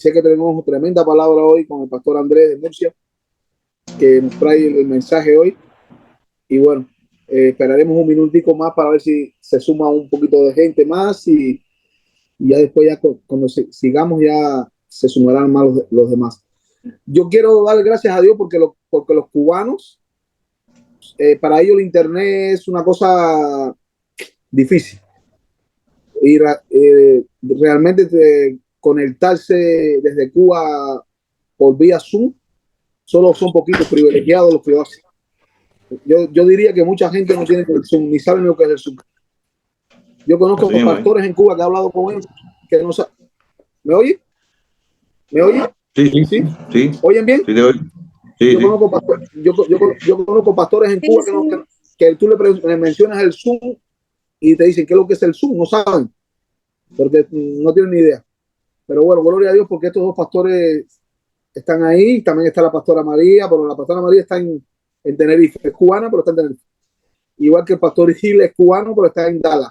sé que tenemos tremenda palabra hoy con el pastor Andrés de Murcia, que nos trae el mensaje hoy. Y bueno, esperaremos un minutico más para ver si se suma un poquito de gente más y ya después, ya cuando sigamos, ya se sumarán más los demás. Yo quiero dar gracias a Dios porque los cubanos, para ellos el internet es una cosa difícil. Y realmente conectarse desde Cuba por vía Zoom, solo son poquitos privilegiados los que lo hacen. Yo diría que mucha gente no tiene el Zoom, ni saben lo que es el Zoom. Yo conozco pastores en Cuba que he hablado con ellos que no saben. ¿Me oye? ¿Me oye? Sí, sí, sí. ¿Oyen bien? Sí, te oigo. Sí, yo conozco pastores en Cuba que tú le mencionas el Zoom y te dicen qué es lo que es el Zoom, no saben, porque no tienen ni idea. Pero bueno, gloria a Dios porque estos dos pastores están ahí. También está la pastora María, pero la pastora María está en Tenerife, es cubana, pero está en Tenerife. Igual que el pastor Gil es cubano, pero está en Dallas.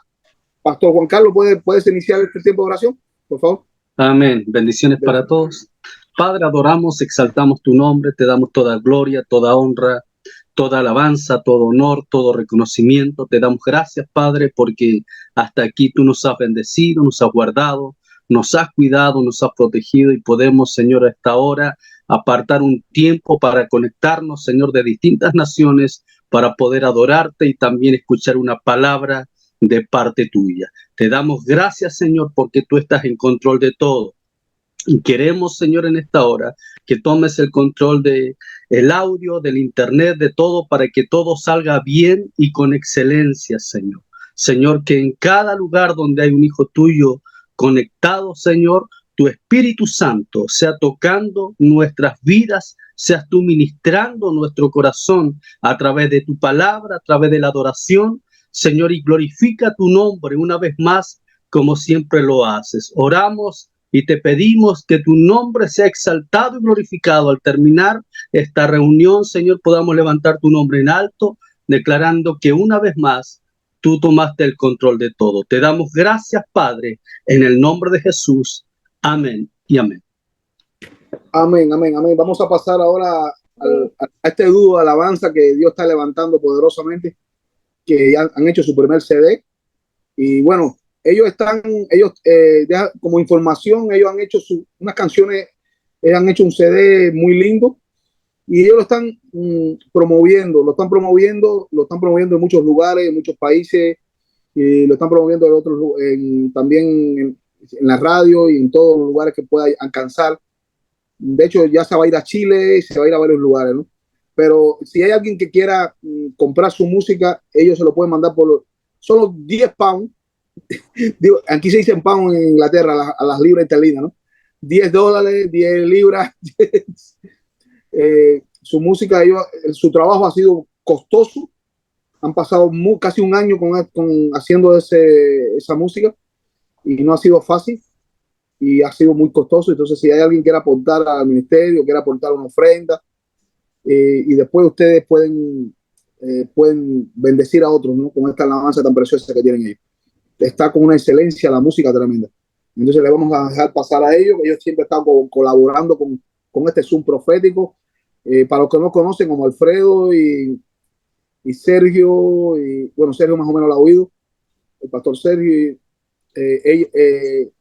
Pastor Juan Carlos, ¿puedes iniciar este tiempo de oración, por favor? Amén. Bendiciones para todos. Padre, adoramos, exaltamos tu nombre, te damos toda gloria, toda honra, toda alabanza, todo honor, todo reconocimiento. Te damos gracias, Padre, porque hasta aquí tú nos has bendecido, nos has guardado, nos has cuidado, nos has protegido y podemos, Señor, a esta hora apartar un tiempo para conectarnos, Señor, de distintas naciones para poder adorarte y también escuchar una palabra de parte tuya. Te damos gracias, Señor, porque tú estás en control de todo. Y queremos, Señor, en esta hora que tomes el control de el audio, del internet, de todo, para que todo salga bien y con excelencia, Señor. Señor, que en cada lugar donde hay un hijo tuyo conectado, Señor, tu Espíritu Santo sea tocando nuestras vidas, seas tú ministrando nuestro corazón a través de tu palabra, a través de la adoración, Señor, y glorifica tu nombre una vez más, como siempre lo haces. Oramos y te pedimos que tu nombre sea exaltado y glorificado. Al terminar esta reunión, Señor, podamos levantar tu nombre en alto, declarando que una vez más tú tomaste el control de todo. Te damos gracias, Padre, en el nombre de Jesús. Amén y amén. Amén, amén, amén. Vamos a pasar ahora a este dúo de alabanza que Dios está levantando poderosamente, que ya han hecho su primer CD. Y bueno, como información, ellos han hecho unas canciones, han hecho un CD muy lindo y ellos lo están promoviendo, lo están promoviendo en muchos lugares, en muchos países, y lo están promoviendo también en la radio y en todos los lugares que pueda alcanzar. De hecho, ya se va a ir a Chile y se va a ir a varios lugares, ¿no? Pero si hay alguien que quiera comprar su música, ellos se lo pueden mandar por solo 10 pounds. Digo, aquí se dice pound en Inglaterra a las libras esterlinas, ¿no? $10, 10 libras. Su música, su trabajo ha sido costoso. Han pasado casi un año haciendo esa música y no ha sido fácil y ha sido muy costoso. Entonces, si hay alguien que quiera aportar al ministerio, quiera aportar una ofrenda, y después ustedes pueden bendecir a otros, ¿no? Con esta alabanza tan preciosa que tienen ellos. Está con una excelencia la música tremenda. Entonces le vamos a dejar pasar a ellos. Ellos siempre están colaborando con este Zoom profético. Para los que no conocen, como Alfredo y Sergio, y bueno, Sergio más o menos lo ha oído, el pastor Sergio.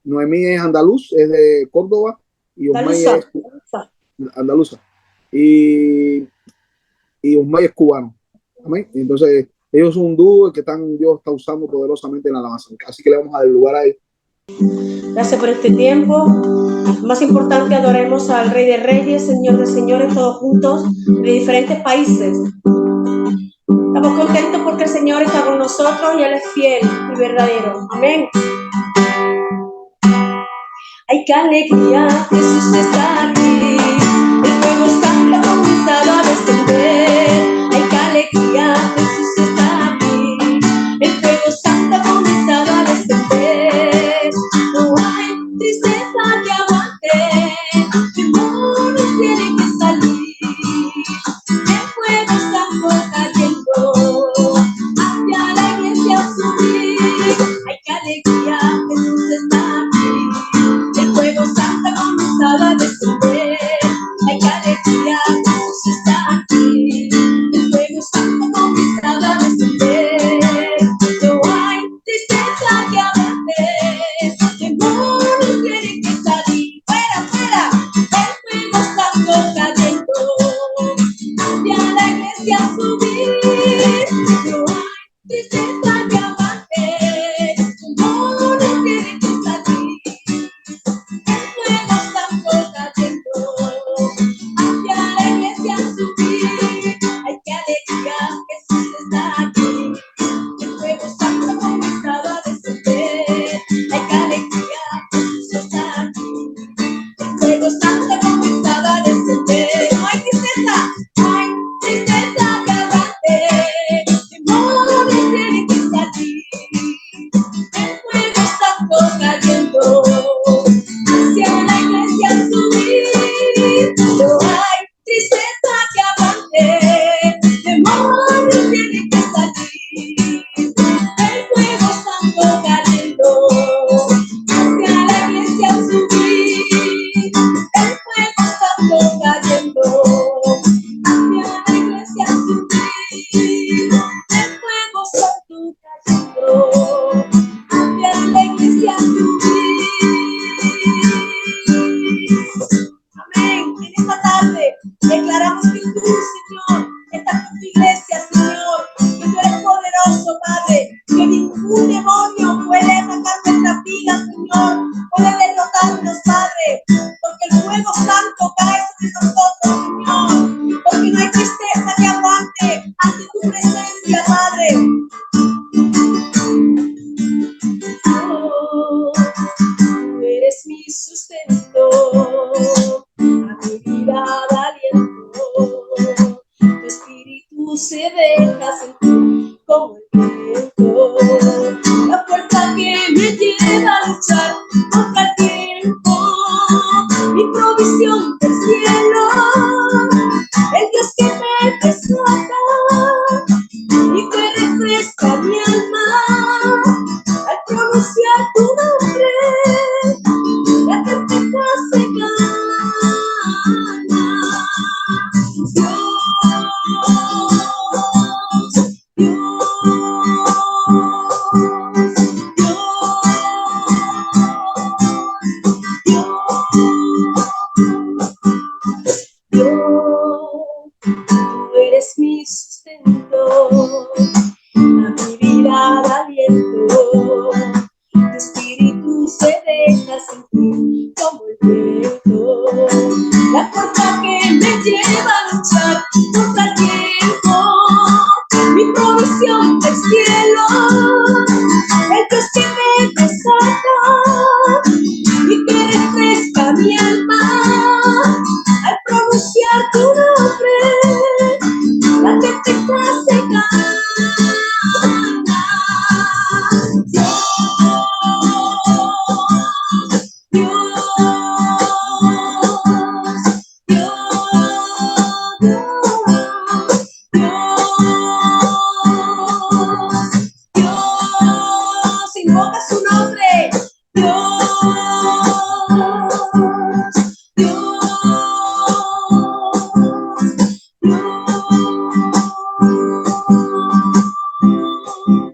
Noemí es andaluz, es de Córdoba, y Osmay es andaluza. Y Osmay es cubano. Amén. Entonces, ellos son un dúo que Dios está usando poderosamente en la alabanza. Así que le vamos a dar lugar a ellos. Gracias por este tiempo. Más importante, adoremos al Rey de Reyes, Señor de Señores, todos juntos, de diferentes países. Estamos contentos porque el Señor está con nosotros y Él es fiel y verdadero. Amén. ¡Ay, qué alegría! Jesús está aquí. El fuego santo ha comenzado a descender. ¡Ay, qué alegría! Jesús está aquí. El fuego santo ha comenzado a descender. No hay tristeza que aguante. Demonios tienen que salir. El fuego santo cayendo hacia la iglesia subir. ¡Ay, qué alegría! Jesús está aquí. El fuego santo ha comenzado como el viento, la fuerza que me lleva a luchar contra el tiempo, mi provisión del cielo, el Dios que me desata y que refresca mi alma al pronunciar tu nombre, la tempestad se calma. Tú eres mi sustento, a mi vida da aliento, tu espíritu se deja sentir como el viento, la fuerza que me lleva a luchar contra el tiempo, mi provisión del cielo, el Dios que me desata y que refresca mi alma al pronunciar tu nombre, la tempestad se calma. Invoca su nombre,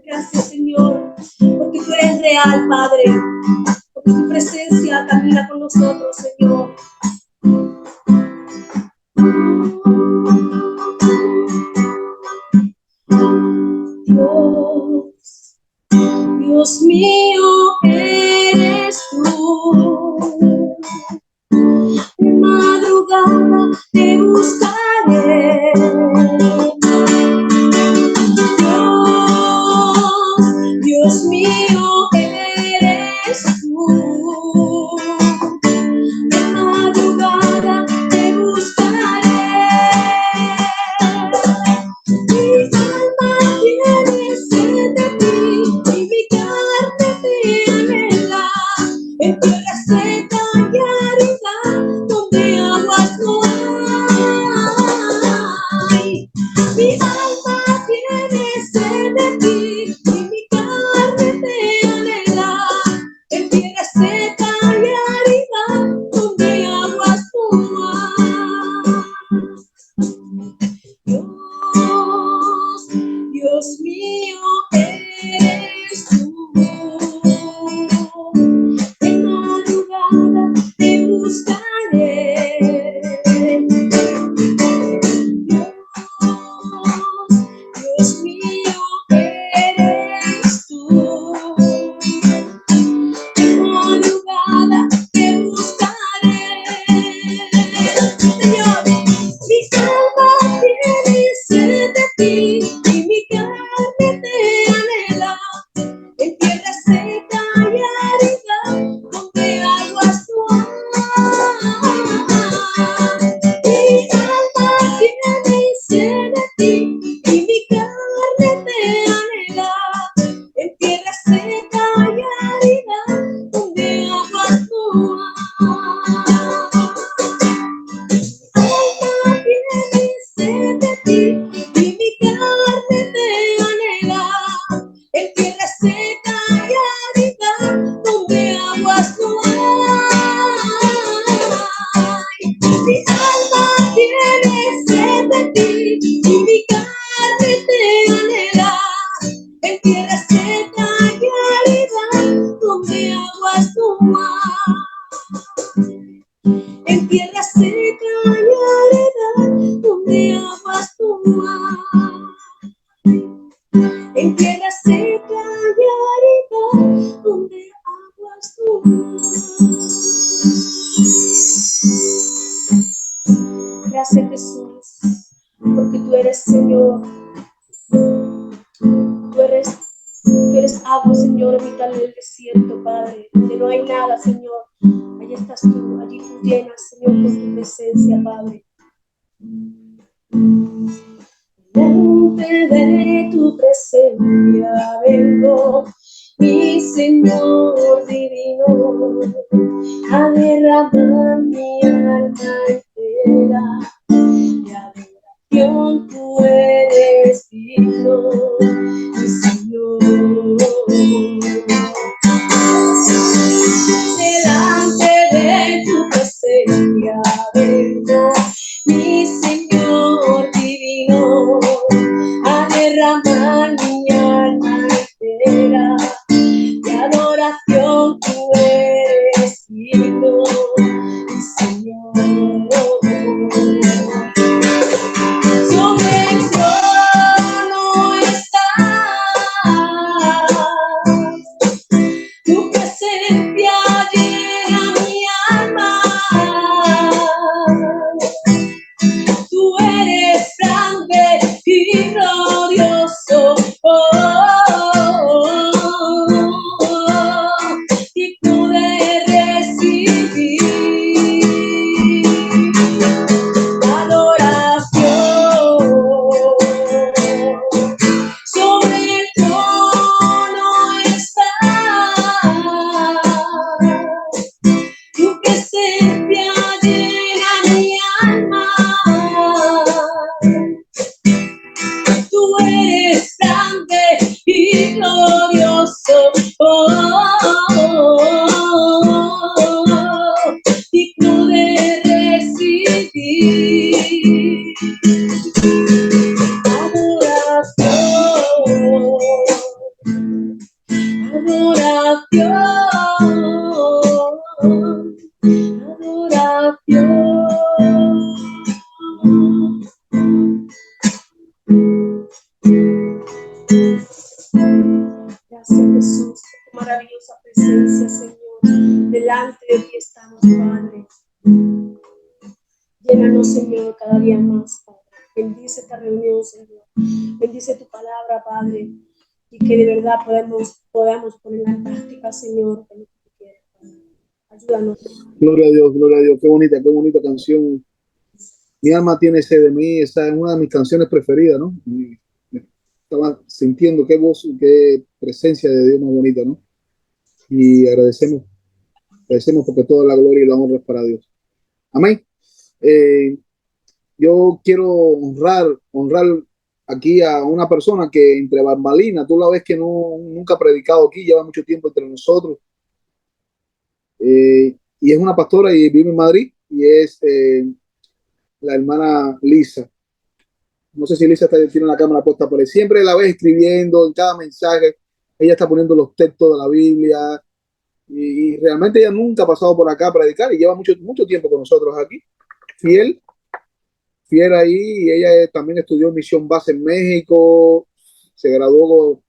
Gracias, Señor, porque tú eres real, Padre, porque tu presencia camina con nosotros, Señor. Dios mío, eres tú. De madrugada te buscaré. Dios mío, eres tú. De madrugada te buscaré. Mi alma tiene sed de ti y mi carne te anhela. En tierra seca y árida, donde aguas no hay. Mi alma tiene sed de ti y mi carne te anhela. En tierra seca y árida, donde aguas no hay. Dios mío, eres tú. De madrugada te buscaré. Dios mío, eres tú. De madrugada te buscaré. Señor, mi alma tiene sed de ti y mi carne te anhela. En tierra seca y árida, donde aguas no hay. Mi alma tiene sed de ti y mi carne te anhela. En tierra seca y árida, donde aguas no hay. Tiene sed de ti y mi carne te anhela. En tierra seca y árida, donde aguas no hay. Mi alma tiene sed de ti y mi carne te anhela. En tierra seca y árida, donde aguas no hay. En tierra seca y árida, donde aguas no hay. En tierra seca y árida, donde aguas no hay. Gracias, Jesús, porque tú eres Señor. Tú eres agua, Señor, en mitad del desierto, Padre, donde no hay nada, Señor. Allí estás tú, allí tú llenas, Señor, con tu presencia, Padre. En delante de tu presencia vengo, mi Señor divino, a derramar mi alma entera de adoración. Tú eres digno, mi Señor. Delante de tu presencia vengo, mi Señor divino, a derramar mi alma entera de adoración. Tú eres digno, mi Señor. Sobre el trono estás, tu presencia llena mi alma. Tú eres grande y glorioso, digno de recibir adoración. Sobre el trono estás, tu presencia llena mi alma. Tú eres grande y glorioso, digno de recibir adoración, adoración. Gracias, Jesús, por tu maravillosa presencia, Señor. Delante de ti estamos, Padre. Llénanos, Señor, cada día más, Padre. Bendice esta reunión, Señor. Bendice tu palabra, Padre. Y que de verdad podamos ponerla en práctica, Señor, que lo que tú quieres, Padre. Ayúdanos. Gloria a Dios, gloria a Dios. Qué bonita canción. Mi alma tiene sed de mí. Esa es una de mis canciones preferidas, ¿no? Estaba sintiendo qué voz, qué presencia de Dios más bonita, ¿no? Y agradecemos porque toda la gloria y la honra es para Dios. Amén. Yo quiero honrar aquí a una persona que entre bambalinas, tú la ves que nunca ha predicado aquí, lleva mucho tiempo entre nosotros. Y es una pastora y vive en Madrid, y es la hermana Lisa. No sé si Lisa tiene la cámara puesta por ahí. Siempre la ves escribiendo en cada mensaje. Ella está poniendo los textos de la Biblia. Y realmente ella nunca ha pasado por acá a predicar y lleva mucho tiempo con nosotros aquí. Fiel ahí. Y ella también estudió en Misión Base en México. Se graduó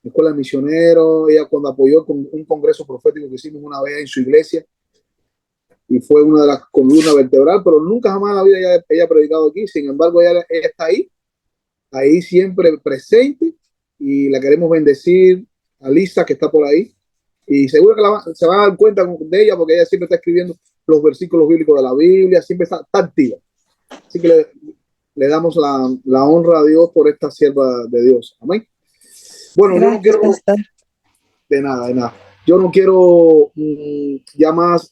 en Escuela de Misioneros. Ella cuando apoyó con un congreso profético que hicimos una vez en su iglesia. Y fue una de las columnas vertebrales, pero nunca jamás en la vida ella ha predicado aquí. Sin embargo, ella está ahí siempre presente, y la queremos bendecir a Lisa, que está por ahí. Y seguro que se van a dar cuenta de ella, porque ella siempre está escribiendo los versículos bíblicos de la Biblia, siempre está activa. Así que le damos la honra a Dios por esta sierva de Dios. Amén. Bueno, gracias, yo no quiero... De nada. Yo no quiero ya más...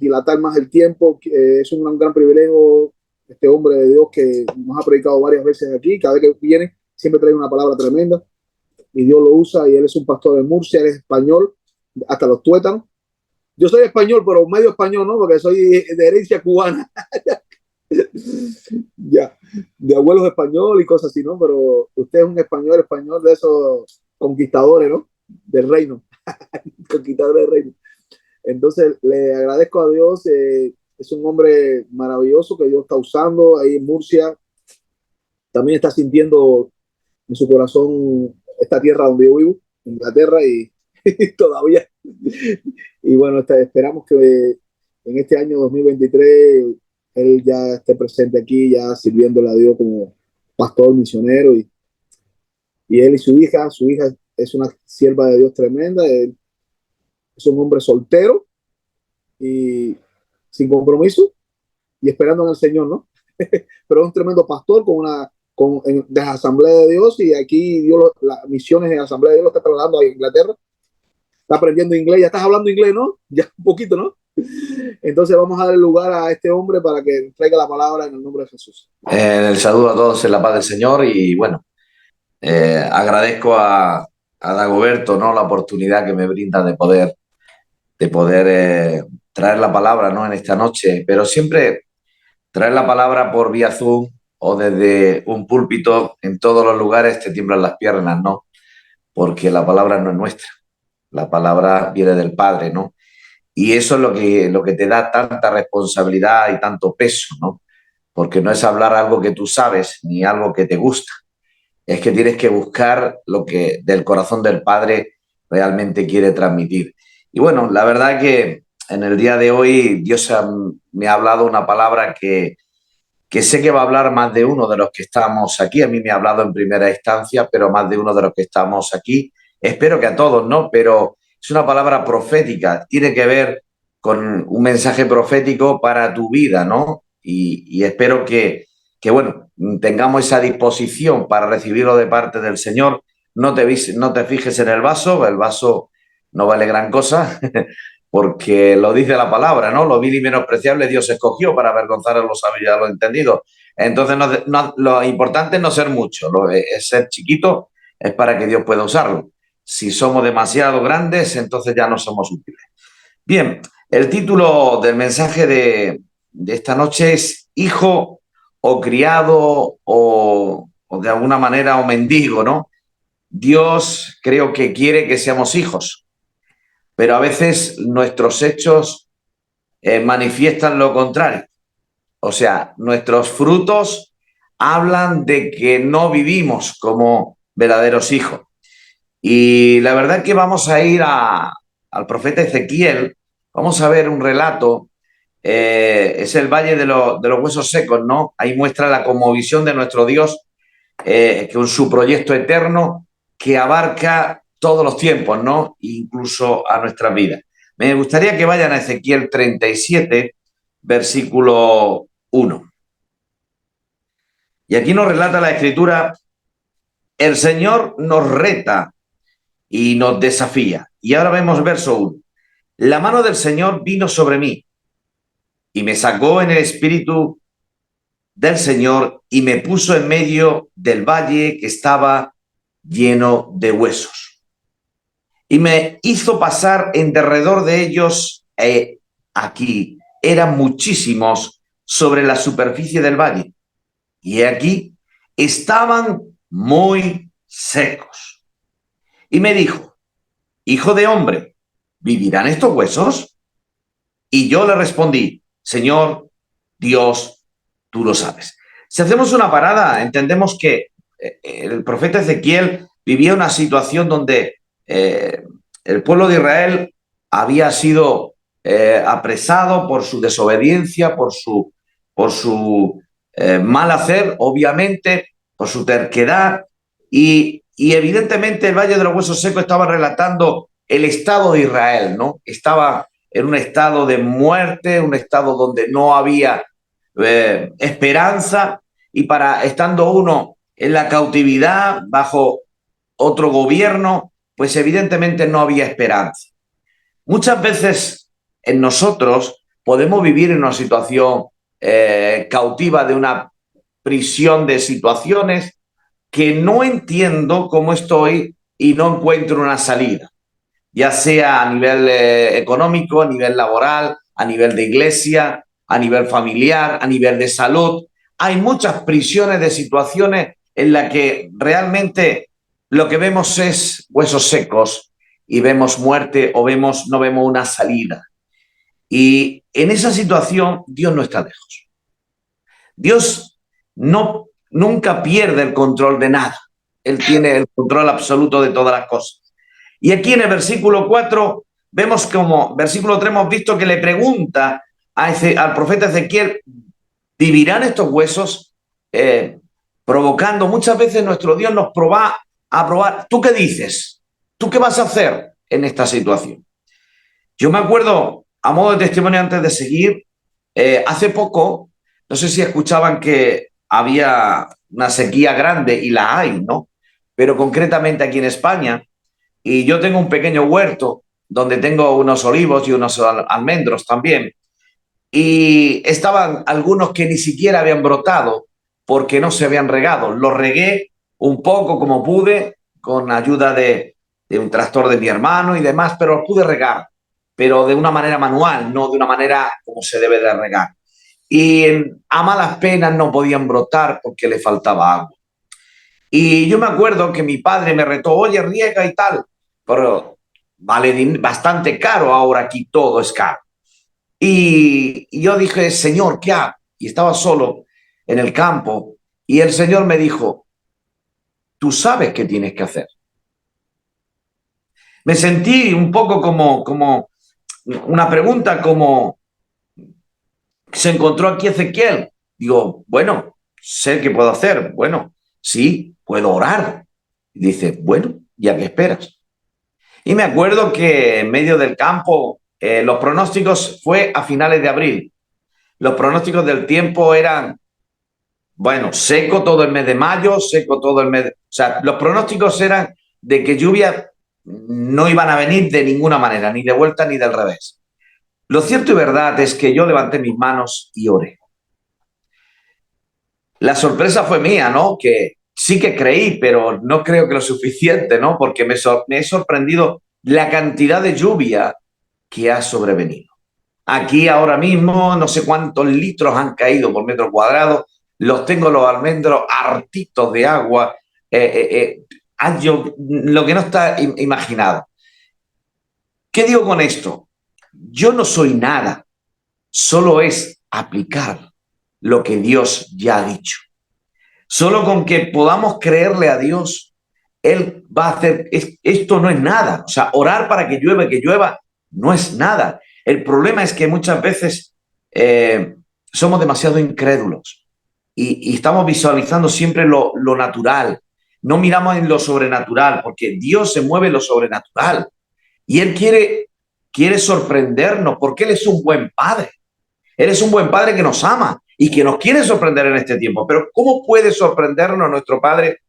dilatar más el tiempo. Es un gran privilegio este hombre de Dios que nos ha predicado varias veces aquí. Cada vez que viene siempre trae una palabra tremenda y Dios lo usa, y él es un pastor de Murcia, él es español hasta los tuétanos. Yo soy español, pero medio español, ¿no? Porque soy de herencia cubana. Ya, de abuelos español y cosas así, ¿no? Pero usted es un español de esos conquistadores, ¿no? Del reino. Conquistador del reino. Entonces le agradezco a Dios. Es un hombre maravilloso que Dios está usando ahí en Murcia. También está sintiendo en su corazón esta tierra donde yo vivo, Inglaterra, y todavía. Y bueno, esperamos que en este año 2023 él ya esté presente aquí, ya sirviéndole a Dios como pastor misionero. Y él y su hija es una sierva de Dios tremenda. Él es un hombre soltero y sin compromiso y esperando en el Señor, ¿no? Pero es un tremendo pastor con de la Asamblea de Dios, y aquí Dios, las misiones de la Asamblea de Dios lo está trasladando a Inglaterra. Está aprendiendo inglés, ya estás hablando inglés, ¿no? Ya un poquito, ¿no? Entonces vamos a dar lugar a este hombre para que traiga la palabra en el nombre de Jesús. El saludo a todos en la paz del Señor y bueno, agradezco a Dagoberto, ¿no? La oportunidad que me brinda de poder traer la palabra, ¿no? En esta noche, pero siempre traer la palabra por vía Zoom o desde un púlpito en todos los lugares te tiemblan las piernas, ¿no? Porque la palabra no es nuestra, la palabra viene del Padre, ¿no? Y eso es lo que te da tanta responsabilidad y tanto peso, ¿no? Porque no es hablar algo que tú sabes ni algo que te gusta. Es que tienes que buscar lo que del corazón del Padre realmente quiere transmitir. Y bueno, la verdad que en el día de hoy Dios me ha hablado una palabra que sé que va a hablar más de uno de los que estamos aquí. A mí me ha hablado en primera instancia, pero más de uno de los que estamos aquí. Espero que a todos, ¿no? Pero es una palabra profética, tiene que ver con un mensaje profético para tu vida, ¿no? Y espero bueno, tengamos esa disposición para recibirlo de parte del Señor. No te fijes en el vaso no vale gran cosa, porque lo dice la palabra, ¿no? Lo vil y menospreciable Dios escogió para avergonzar a los sabios y a los entendidos. Entonces, lo importante es no ser mucho, es ser chiquito, es para que Dios pueda usarlo. Si somos demasiado grandes, entonces ya no somos útiles. Bien, el título del mensaje de esta noche es Hijo o criado o de alguna manera o mendigo, ¿no? Dios creo que quiere que seamos hijos, pero a veces nuestros hechos manifiestan lo contrario. O sea, nuestros frutos hablan de que no vivimos como verdaderos hijos. Y la verdad que vamos a ir al profeta Ezequiel, vamos a ver un relato, es el Valle de los Huesos Secos, ¿no? Ahí muestra la cosmovisión de nuestro Dios, con su proyecto eterno que abarca todos los tiempos, ¿no? Incluso a nuestras vidas. Me gustaría que vayan a Ezequiel 37, versículo 1. Y aquí nos relata la Escritura, el Señor nos reta y nos desafía. Y ahora vemos verso 1. La mano del Señor vino sobre mí y me sacó en el espíritu del Señor y me puso en medio del valle que estaba lleno de huesos. Y me hizo pasar en derredor de ellos, aquí eran muchísimos sobre la superficie del valle. Y aquí estaban muy secos. Y me dijo, hijo de hombre, ¿vivirán estos huesos? Y yo le respondí, Señor, Dios, tú lo sabes. Si hacemos una parada, entendemos que el profeta Ezequiel vivía una situación donde el pueblo de Israel había sido apresado por su desobediencia, por su mal hacer, obviamente, por su terquedad, y evidentemente el Valle de los Huesos Secos estaba relatando el estado de Israel, ¿no? Estaba en un estado de muerte, un estado donde no había esperanza, y estando uno en la cautividad bajo otro gobierno, pues evidentemente no había esperanza. Muchas veces en nosotros podemos vivir en una situación cautiva de una prisión de situaciones que no entiendo cómo estoy y no encuentro una salida, ya sea a nivel económico, a nivel laboral, a nivel de iglesia, a nivel familiar, a nivel de salud. Hay muchas prisiones de situaciones en las que realmente lo que vemos es huesos secos y vemos muerte o no vemos una salida. Y en esa situación Dios no está lejos. Dios nunca pierde el control de nada. Él tiene el control absoluto de todas las cosas. Y aquí en el versículo 4 vemos como, versículo 3 hemos visto que le pregunta al profeta Ezequiel, ¿vivirán estos huesos? Provocando, muchas veces nuestro Dios nos va a probar, ¿tú qué dices? ¿Tú qué vas a hacer en esta situación? Yo me acuerdo, a modo de testimonio antes de seguir, hace poco, no sé si escuchaban que había una sequía grande y la hay, ¿no? Pero concretamente aquí en España, y yo tengo un pequeño huerto donde tengo unos olivos y unos almendros también, y estaban algunos que ni siquiera habían brotado porque no se habían regado. Los regué un poco como pude, con ayuda de un tractor de mi hermano y demás, pero los pude regar, pero de una manera manual, no de una manera como se debe de regar. Y a malas penas no podían brotar porque le faltaba agua. Y yo me acuerdo que mi padre me retó, oye, riega y tal, pero vale bastante caro, ahora aquí todo es caro. Y yo dije, Señor, ¿qué hago? Y estaba solo en el campo y el Señor me dijo, tú sabes qué tienes que hacer. Me sentí un poco como una pregunta, como se encontró aquí Ezequiel. Digo, bueno, sé qué puedo hacer. Bueno, sí, puedo orar. Y dice, bueno, ¿ya qué esperas? Y me acuerdo que en medio del campo, los pronósticos fue a finales de abril. Los pronósticos del tiempo eran, bueno, seco todo el mes de mayo, seco todo el mes. O sea, los pronósticos eran de que lluvias no iban a venir de ninguna manera, ni de vuelta ni del revés. Lo cierto y verdad es que yo levanté mis manos y oré. La sorpresa fue mía, ¿no? Que sí que creí, pero no creo que lo suficiente, ¿no? Porque me he sorprendido la cantidad de lluvia que ha sobrevenido. Aquí ahora mismo no sé cuántos litros han caído por metro cuadrado. Los tengo los almendros hartitos de agua. Lo que no está imaginado. ¿Qué digo con esto? Yo no soy nada. Solo es aplicar lo que Dios ya ha dicho. Solo con que podamos creerle a Dios, Él va a hacer, esto no es nada. O sea, orar para que llueva, no es nada. El problema es que muchas veces somos demasiado incrédulos y estamos visualizando siempre lo natural. No miramos en lo sobrenatural, porque Dios se mueve en lo sobrenatural y Él quiere sorprendernos, porque Él es un buen Padre. Él es un buen Padre que nos ama y que nos quiere sorprender en este tiempo. Pero ¿cómo puede sorprendernos nuestro Padre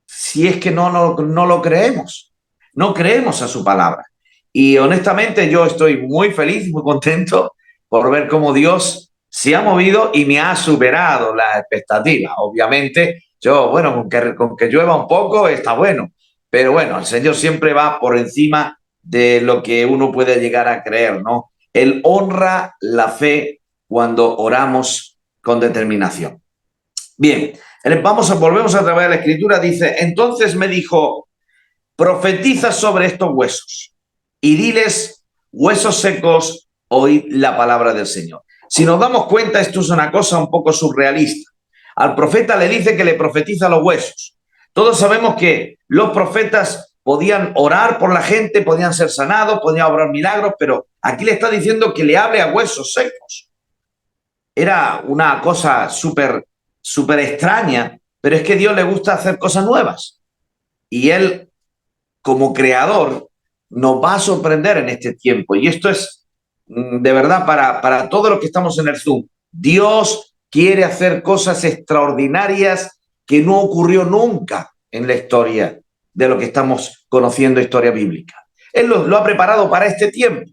si es que no lo creemos? No creemos a su palabra. Y honestamente yo estoy muy feliz, muy contento por ver cómo Dios se ha movido y me ha superado las expectativas. Obviamente, bueno, con que llueva un poco está bueno. Pero bueno, el Señor siempre va por encima de lo que uno puede llegar a creer, ¿no? Él honra la fe cuando oramos con determinación. Bien, volvemos a través de la escritura. Dice, entonces me dijo, profetiza sobre estos huesos y diles, huesos secos, oíd la palabra del Señor. Si nos damos cuenta, esto es una cosa un poco surrealista. Al profeta le dice que le profetiza los huesos. Todos sabemos que los profetas podían orar por la gente, podían ser sanados, podían obrar milagros, pero aquí le está diciendo que le hable a huesos secos. Era una cosa súper extraña, pero es que a Dios le gusta hacer cosas nuevas. Y Él, como creador, nos va a sorprender en este tiempo. Y esto es de verdad para todos los que estamos en el Zoom. Dios quiere hacer cosas extraordinarias que no ocurrió nunca en la historia de lo que estamos conociendo, historia bíblica. Él lo ha preparado para este tiempo.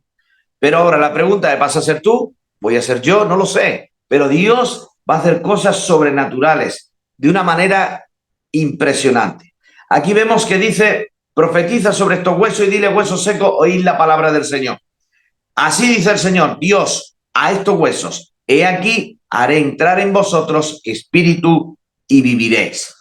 Pero ahora la pregunta es, ¿vas a ser tú? ¿Voy a ser yo? No lo sé. Pero Dios va a hacer cosas sobrenaturales de una manera impresionante. Aquí vemos que dice, profetiza sobre estos huesos y dile, huesos secos, oíd la palabra del Señor. Así dice el Señor, Dios, a estos huesos, he aquí, haré entrar en vosotros espíritu y viviréis.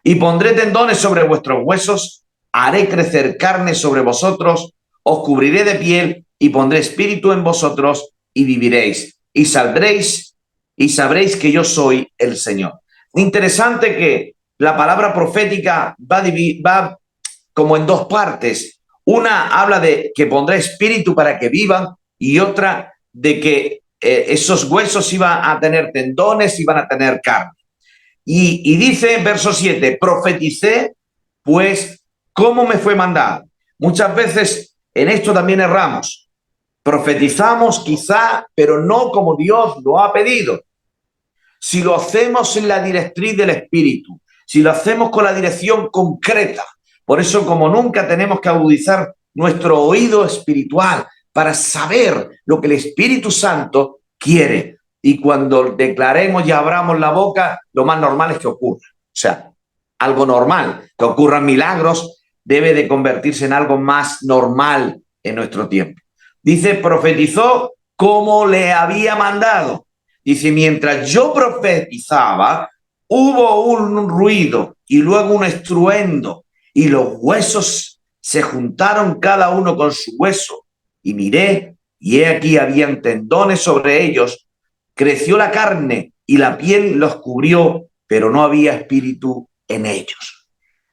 Y pondré tendones sobre vuestros huesos, haré crecer carne sobre vosotros, os cubriré de piel y pondré espíritu en vosotros y viviréis. Y saldréis y sabréis que yo soy el Señor. Interesante que la palabra profética va como en dos partes. Una habla de que pondrá espíritu para que vivan y otra de que esos huesos iban a tener tendones, iban a tener carne. Y dice en verso 7, profeticé, pues, ¿cómo me fue mandado? Muchas veces en esto también erramos. Profetizamos quizá, pero no como Dios lo ha pedido. si lo hacemos en la directriz del Espíritu, si lo hacemos con la dirección concreta. Por eso, como nunca, tenemos que agudizar nuestro oído espiritual para saber lo que el Espíritu Santo quiere. Y cuando declaremos y abramos la boca, lo más normal es que ocurra. O sea, algo normal, que ocurran milagros, debe de convertirse en algo más normal en nuestro tiempo. Dice, profetizó como le había mandado. Dice, mientras yo profetizaba, hubo un ruido y luego un estruendo, y los huesos se juntaron cada uno con su hueso. Y miré, y he aquí habían tendones sobre ellos. Creció la carne y la piel los cubrió, pero no había espíritu en ellos.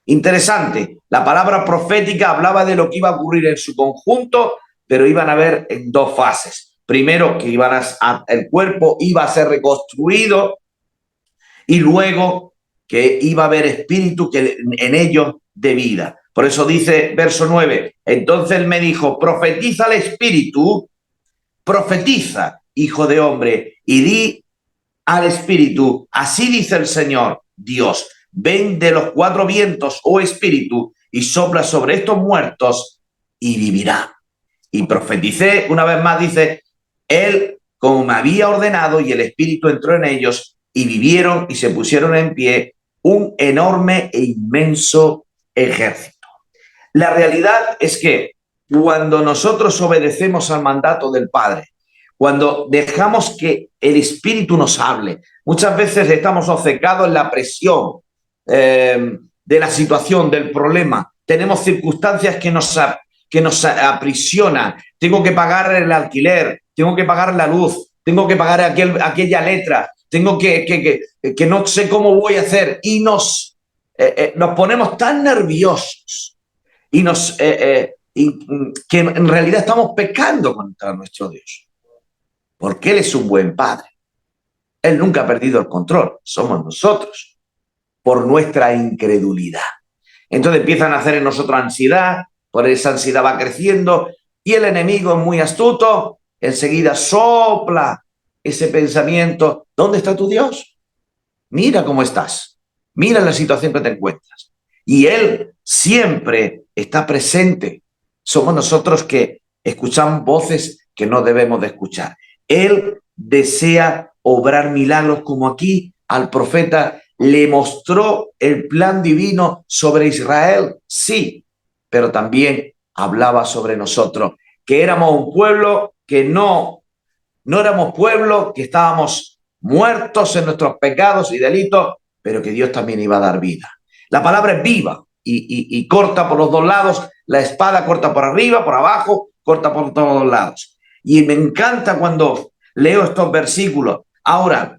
Interesante, la palabra profética hablaba de lo que iba a ocurrir en su conjunto, pero iban a ver en dos fases. Primero, que el cuerpo iba a ser reconstruido, y luego que iba a haber espíritu en ellos de vida. Por eso dice verso 9, entonces él me dijo, profetiza al espíritu, profetiza, hijo de hombre, y di al espíritu, así dice el Señor Dios, ven de los cuatro vientos, oh espíritu, y sopla sobre estos muertos y vivirá. Y profeticé, una vez más dice, él como me había ordenado, y el espíritu entró en ellos, y vivieron y se pusieron en pie un enorme e inmenso ejército. La realidad es que cuando nosotros obedecemos al mandato del Padre, cuando dejamos que el Espíritu nos hable, muchas veces estamos obcecados en la presión de la situación, del problema. Tenemos circunstancias que nos aprisionan. Tengo que pagar el alquiler, tengo que pagar la luz, tengo que pagar aquella letra, tengo que no sé cómo voy a hacer. Y nos ponemos tan nerviosos y que en realidad estamos pecando contra nuestro Dios. Porque Él es un buen Padre. Él nunca ha perdido el control. Somos nosotros, por nuestra incredulidad. Entonces empiezan a hacer en nosotros ansiedad, por esa ansiedad va creciendo, y el enemigo es muy astuto, enseguida sopla ese pensamiento. ¿Dónde está tu Dios? Mira cómo estás. Mira la situación que te encuentras. Y Él siempre está presente. Somos nosotros que escuchamos voces que no debemos de escuchar. Él desea obrar milagros, como aquí al profeta le mostró el plan divino sobre Israel, sí, pero también hablaba sobre nosotros, que éramos un pueblo que no éramos pueblo, que estábamos muertos en nuestros pecados y delitos, pero que Dios también iba a dar vida. La palabra es viva y corta por los dos lados, la espada corta por arriba, por abajo, corta por todos los lados. Y me encanta cuando leo estos versículos. Ahora,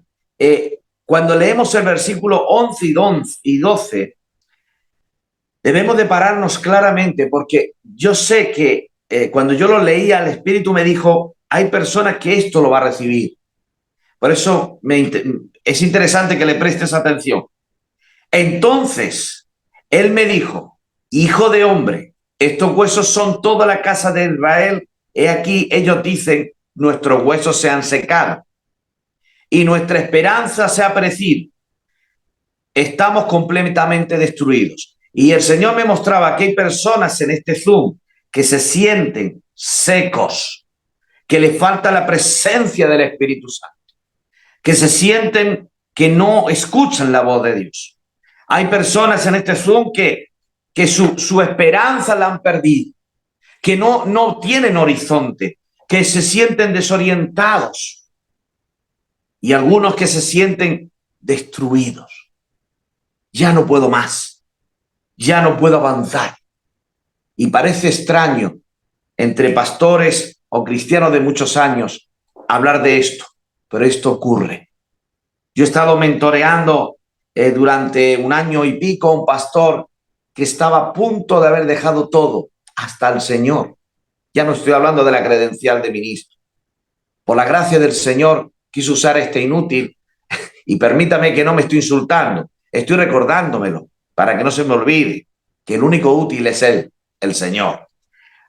cuando leemos el versículo 11 y 12, debemos de pararnos claramente, porque yo sé que cuando yo lo leía, el Espíritu me dijo, hay personas que esto lo va a recibir. Por eso es interesante que le prestes atención. Entonces, él me dijo, hijo de hombre, estos huesos son toda la casa de Israel. He aquí, ellos dicen, nuestros huesos se han secado y nuestra esperanza se ha perecido. Estamos completamente destruidos. Y el Señor me mostraba que hay personas en este Zoom que se sienten secos, que les falta la presencia del Espíritu Santo, que se sienten que no escuchan la voz de Dios. Hay personas en este Zoom que su esperanza la han perdido, que no tienen horizonte, que se sienten desorientados, y algunos que se sienten destruidos. Ya no puedo más, ya no puedo avanzar. Y parece extraño entre pastores o cristianos de muchos años hablar de esto, pero esto ocurre. Yo he estado mentoreando durante 1 año y pico a un pastor que estaba a punto de haber dejado todo, hasta el Señor. Ya no estoy hablando de la credencial de ministro. Por la gracia del Señor quiso usar este inútil, y permítame que no me estoy insultando, estoy recordándomelo para que no se me olvide que el único útil es Él, el Señor.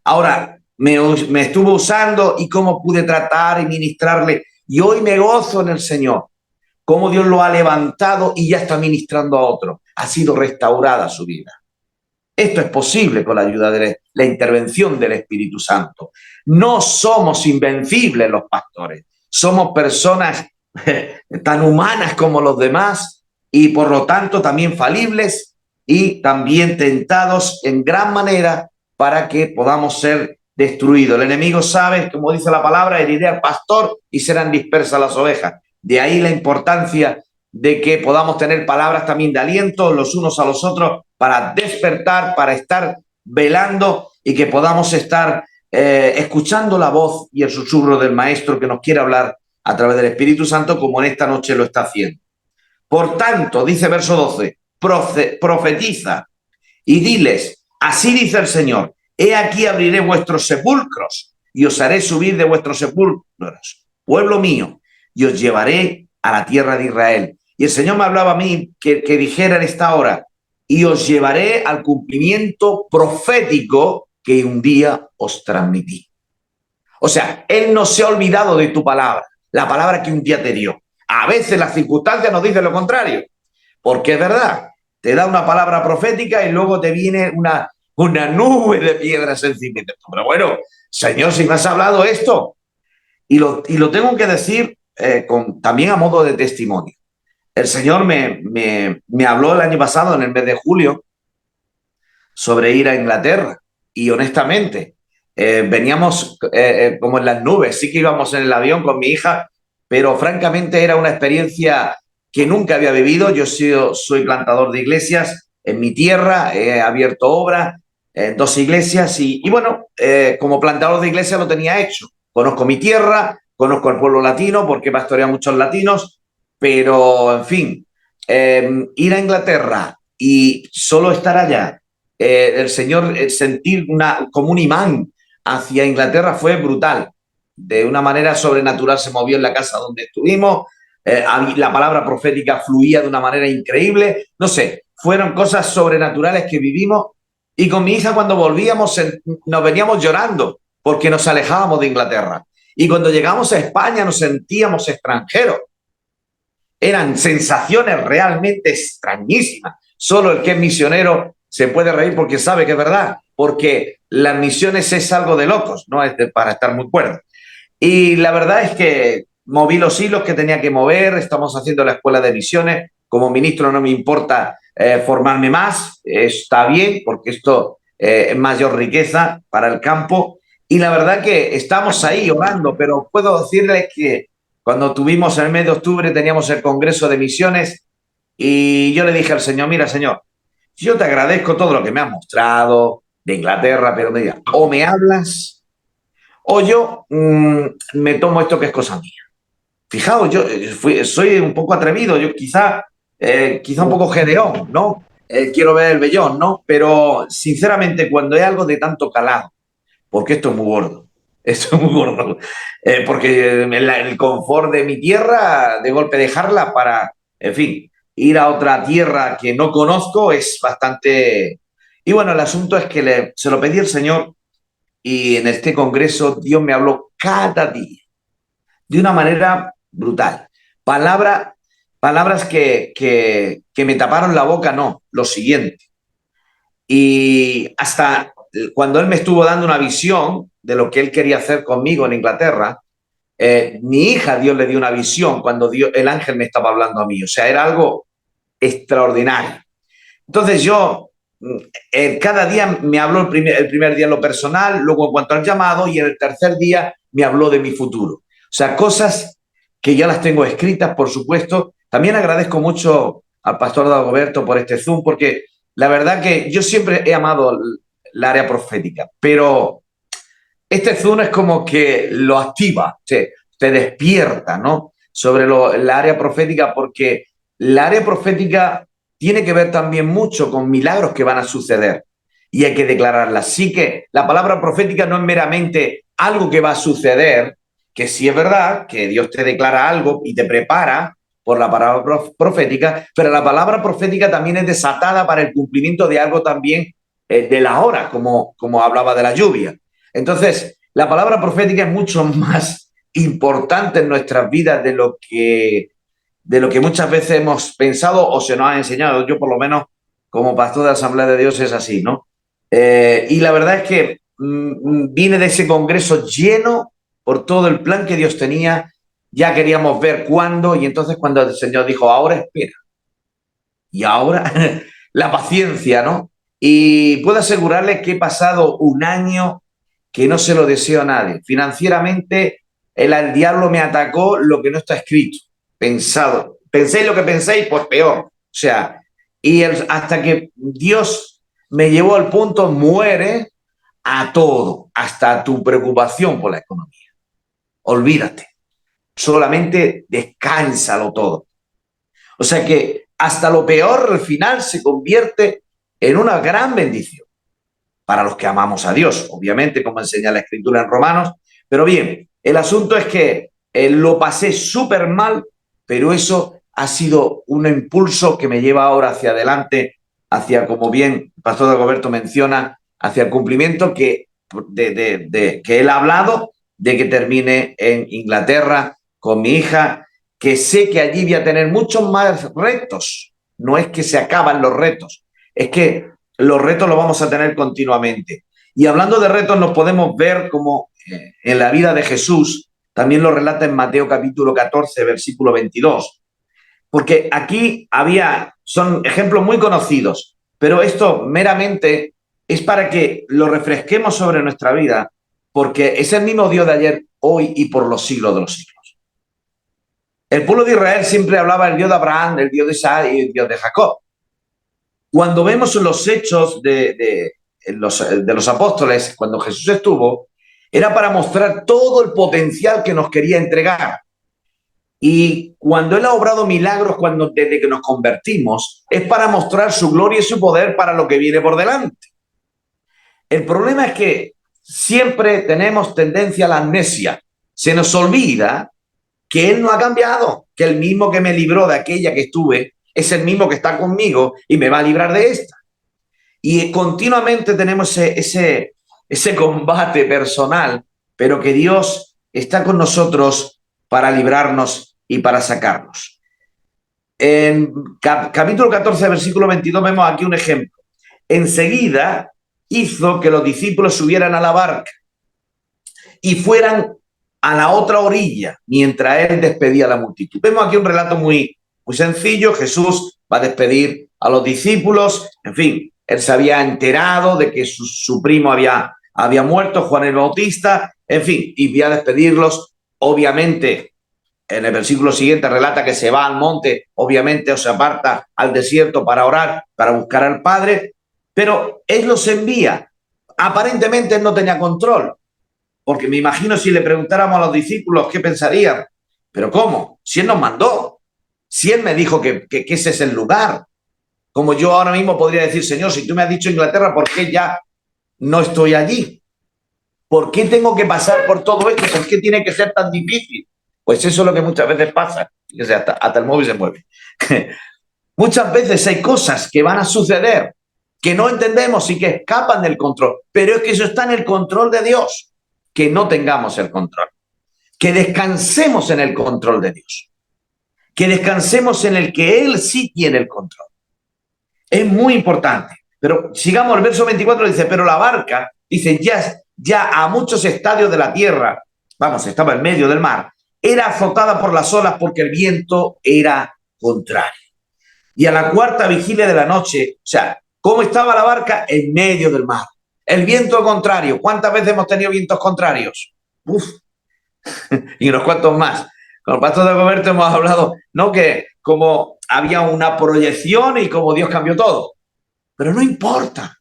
Ahora, me estuvo usando y cómo pude tratar y ministrarle, y hoy me gozo en el Señor, cómo Dios lo ha levantado y ya está ministrando a otro. Ha sido restaurada su vida. Esto es posible con la ayuda de la intervención del Espíritu Santo. No somos invencibles los pastores. Somos personas tan humanas como los demás y por lo tanto también falibles y también tentados en gran manera para que podamos ser destruidos. El enemigo sabe, como dice la palabra, heriré al pastor y serán dispersas las ovejas. De ahí la importancia de que podamos tener palabras también de aliento los unos a los otros para despertar, para estar velando y que podamos estar escuchando la voz y el susurro del Maestro que nos quiere hablar a través del Espíritu Santo, como en esta noche lo está haciendo. Por tanto, dice verso 12, profetiza y diles, así dice el Señor, he aquí abriré vuestros sepulcros y os haré subir de vuestros sepulcros, pueblo mío, y os llevaré a la tierra de Israel. Y el Señor me hablaba a mí que dijera en esta hora, y os llevaré al cumplimiento profético que un día os transmití. O sea, Él no se ha olvidado de tu palabra, la palabra que un día te dio. A veces las circunstancias nos dicen lo contrario, porque es verdad, te da una palabra profética y luego te viene una nube de piedras encima. Pero bueno, Señor, si me has hablado esto, y lo tengo que decir también a modo de testimonio. El Señor me habló el año pasado, en el mes de julio, sobre ir a Inglaterra. Y honestamente, veníamos como en las nubes. Sí que íbamos en el avión con mi hija, pero francamente era una experiencia que nunca había vivido. Yo soy plantador de iglesias en mi tierra, he abierto obra en 2 iglesias y bueno, como plantador de iglesias lo tenía hecho. Conozco mi tierra, conozco al pueblo latino porque he pastoreado a muchos latinos, pero en fin, ir a Inglaterra y solo estar allá, el Señor, sentir como un imán hacia Inglaterra fue brutal. De una manera sobrenatural se movió en la casa donde estuvimos, la palabra profética fluía de una manera increíble, no sé, fueron cosas sobrenaturales que vivimos y con mi hija cuando volvíamos nos veníamos llorando porque nos alejábamos de Inglaterra y cuando llegamos a España nos sentíamos extranjeros. Eran sensaciones realmente extrañísimas. Solo el que es misionero se puede reír porque sabe que es verdad, porque las misiones es algo de locos, no es para estar muy cuerdo. Y la verdad es que moví los hilos que tenía que mover, estamos haciendo la escuela de misiones, como ministro no me importa formarme más, está bien, porque esto es mayor riqueza para el campo, y la verdad que estamos ahí orando, pero puedo decirles que cuando tuvimos en el mes de octubre teníamos el Congreso de Misiones y yo le dije al Señor, mira Señor, yo te agradezco todo lo que me has mostrado de Inglaterra, pero me digas, o me hablas o yo me tomo esto que es cosa mía. Fijaos, yo soy un poco atrevido, yo quizá un poco gedeón, ¿no? Quiero ver el vellón, ¿no? Pero sinceramente cuando hay algo de tanto calado, porque esto es muy gordo, porque el confort de mi tierra, de golpe dejarla para, en fin, ir a otra tierra que no conozco es bastante... Y bueno, el asunto es que se lo pedí al Señor y en este congreso Dios me habló cada día de una manera brutal. Palabras que me taparon la boca, no, lo siguiente. Y hasta cuando Él me estuvo dando una visión de lo que Él quería hacer conmigo en Inglaterra, mi hija, Dios le dio una visión cuando el ángel me estaba hablando a mí. O sea, era algo extraordinario. Entonces yo, cada día me habló el primer día en lo personal, luego en cuanto al llamado, y en el tercer día me habló de mi futuro. O sea, cosas que ya las tengo escritas, por supuesto. También agradezco mucho al pastor Dagoberto por este Zoom, porque la verdad que yo siempre he amado el área profética, pero este Zoom es como que lo activa, te despierta, ¿no? Sobre la área profética, porque la área profética tiene que ver también mucho con milagros que van a suceder y hay que declararlas. Así que la palabra profética no es meramente algo que va a suceder, que sí es verdad que Dios te declara algo y te prepara por la palabra profética, pero la palabra profética también es desatada para el cumplimiento de algo también de la hora, como hablaba de la lluvia. Entonces, la palabra profética es mucho más importante en nuestras vidas de lo que de lo que muchas veces hemos pensado o se nos ha enseñado. Yo, por lo menos, como pastor de la Asamblea de Dios, es así, ¿no? Y la verdad es que vine de ese congreso lleno por todo el plan que Dios tenía. Ya queríamos ver cuándo, y entonces cuando el Señor dijo, ahora espera. Y ahora la paciencia, ¿no? Y puedo asegurarles que he pasado un año que no se lo deseo a nadie. Financieramente, el diablo me atacó lo que no está escrito, pensado. Penséis lo que penséis, pues peor. O sea, hasta que Dios me llevó al punto, muere a todo, hasta tu preocupación por la economía. Olvídate. Solamente descánsalo todo. O sea que hasta lo peor al final se convierte en una gran bendición para los que amamos a Dios, obviamente, como enseña la Escritura en Romanos. Pero bien, el asunto es que lo pasé súper mal, pero eso ha sido un impulso que me lleva ahora hacia adelante, hacia, como bien el pastor Dagoberto menciona, hacia el cumplimiento que él ha hablado de que termine en Inglaterra con mi hija, que sé que allí voy a tener muchos más retos. No es que se acaban los retos, es que los retos los vamos a tener continuamente. Y hablando de retos, nos podemos ver como en la vida de Jesús, también lo relata en Mateo capítulo 14, versículo 22. Porque aquí son ejemplos muy conocidos, pero esto meramente es para que lo refresquemos sobre nuestra vida, porque es el mismo Dios de ayer, hoy y por los siglos de los siglos. El pueblo de Israel siempre hablaba del Dios de Abraham, del Dios de Isaac y el Dios de Jacob. Cuando vemos los hechos de los apóstoles, cuando Jesús estuvo, era para mostrar todo el potencial que nos quería entregar. Y cuando Él ha obrado milagros desde que nos convertimos, es para mostrar su gloria y su poder para lo que viene por delante. El problema es que siempre tenemos tendencia a la amnesia. Se nos olvida que Él no ha cambiado, que el mismo que me libró de aquella que estuve es el mismo que está conmigo y me va a librar de esta. Y continuamente tenemos ese combate personal, pero que Dios está con nosotros para librarnos y para sacarnos. En capítulo 14, versículo 22, vemos aquí un ejemplo. Enseguida hizo que los discípulos subieran a la barca y fueran a la otra orilla, mientras Él despedía a la multitud. Vemos aquí un relato muy sencillo. Jesús va a despedir a los discípulos. En fin, Él se había enterado de que su primo había muerto, Juan el Bautista. En fin, y va a despedirlos. Obviamente, en el versículo siguiente relata que se va al monte, obviamente, o se aparta al desierto para orar, para buscar al Padre. Pero Él los envía. Aparentemente Él no tenía control. Porque me imagino si le preguntáramos a los discípulos qué pensarían. ¿Pero cómo? Si Él nos mandó. Si Él me dijo que ese es el lugar. Como yo ahora mismo podría decir, Señor, si tú me has dicho Inglaterra, ¿por qué ya no estoy allí? ¿Por qué tengo que pasar por todo esto? ¿Por qué tiene que ser tan difícil? Pues eso es lo que muchas veces pasa. Fíjese, hasta el móvil se mueve. Muchas veces hay cosas que van a suceder que no entendemos y que escapan del control. Pero es que eso está en el control de Dios. Que no tengamos el control, que descansemos en el control de Dios, que descansemos en el que Él sí tiene el control. Es muy importante. Pero sigamos, el verso 24 dice, pero la barca, dice, ya a muchos estadios de la tierra, vamos, estaba en medio del mar, era azotada por las olas porque el viento era contrario. Y a la cuarta vigilia de la noche, o sea, ¿cómo estaba la barca? En medio del mar. El viento contrario. ¿Cuántas veces hemos tenido vientos contrarios? Uf. Y unos cuantos más. Con el pastor Dagoberto hemos hablado, ¿no? Que como había una proyección y como Dios cambió todo. Pero no importa,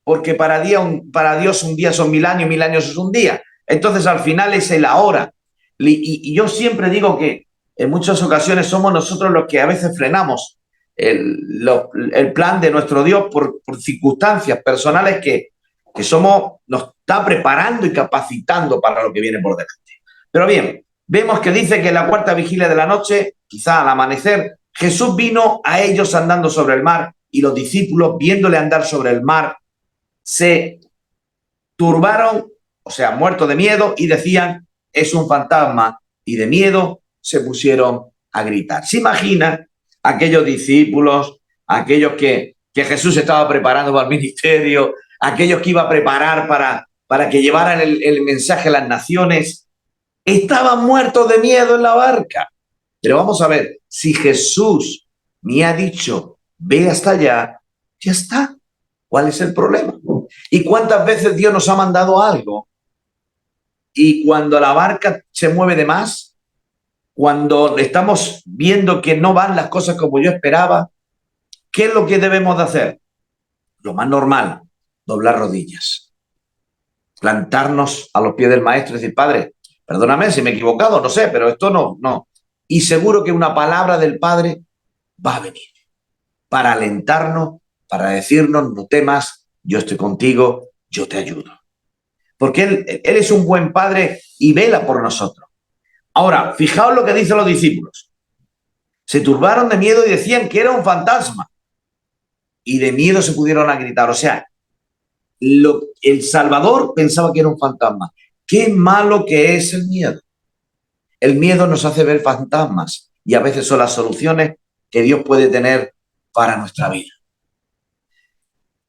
porque para Dios un día son 1000 años, 1000 años es un día. Entonces al final es el ahora. Y yo siempre digo que en muchas ocasiones somos nosotros los que a veces frenamos el plan de nuestro Dios por circunstancias personales que nos está preparando y capacitando para lo que viene por delante. Pero bien, vemos que dice que en la cuarta vigilia de la noche, quizá al amanecer, Jesús vino a ellos andando sobre el mar y los discípulos, viéndole andar sobre el mar, se turbaron, o sea, muertos de miedo, y decían, es un fantasma, y de miedo se pusieron a gritar. ¿Se imagina aquellos discípulos, aquellos que Jesús estaba preparando para el ministerio, aquellos que iba a preparar para que llevaran el mensaje a las naciones? Estaban muertos de miedo en la barca. Pero vamos a ver, si Jesús me ha dicho, ve hasta allá, ya está. ¿Cuál es el problema? ¿Y cuántas veces Dios nos ha mandado algo? Y cuando la barca se mueve de más, cuando estamos viendo que no van las cosas como yo esperaba, ¿qué es lo que debemos de hacer? Lo más normal, doblar rodillas, plantarnos a los pies del maestro y decir, Padre, perdóname si me he equivocado, no sé, pero esto no. Y seguro que una palabra del Padre va a venir para alentarnos, para decirnos, no temas, yo estoy contigo, yo te ayudo. Porque Él es un buen Padre y vela por nosotros. Ahora, fijaos lo que dicen los discípulos. Se turbaron de miedo y decían que era un fantasma. Y de miedo se pudieron a gritar. O sea, el Salvador pensaba que era un fantasma. Qué malo que es el miedo. El miedo nos hace ver fantasmas y a veces son las soluciones que Dios puede tener para nuestra vida.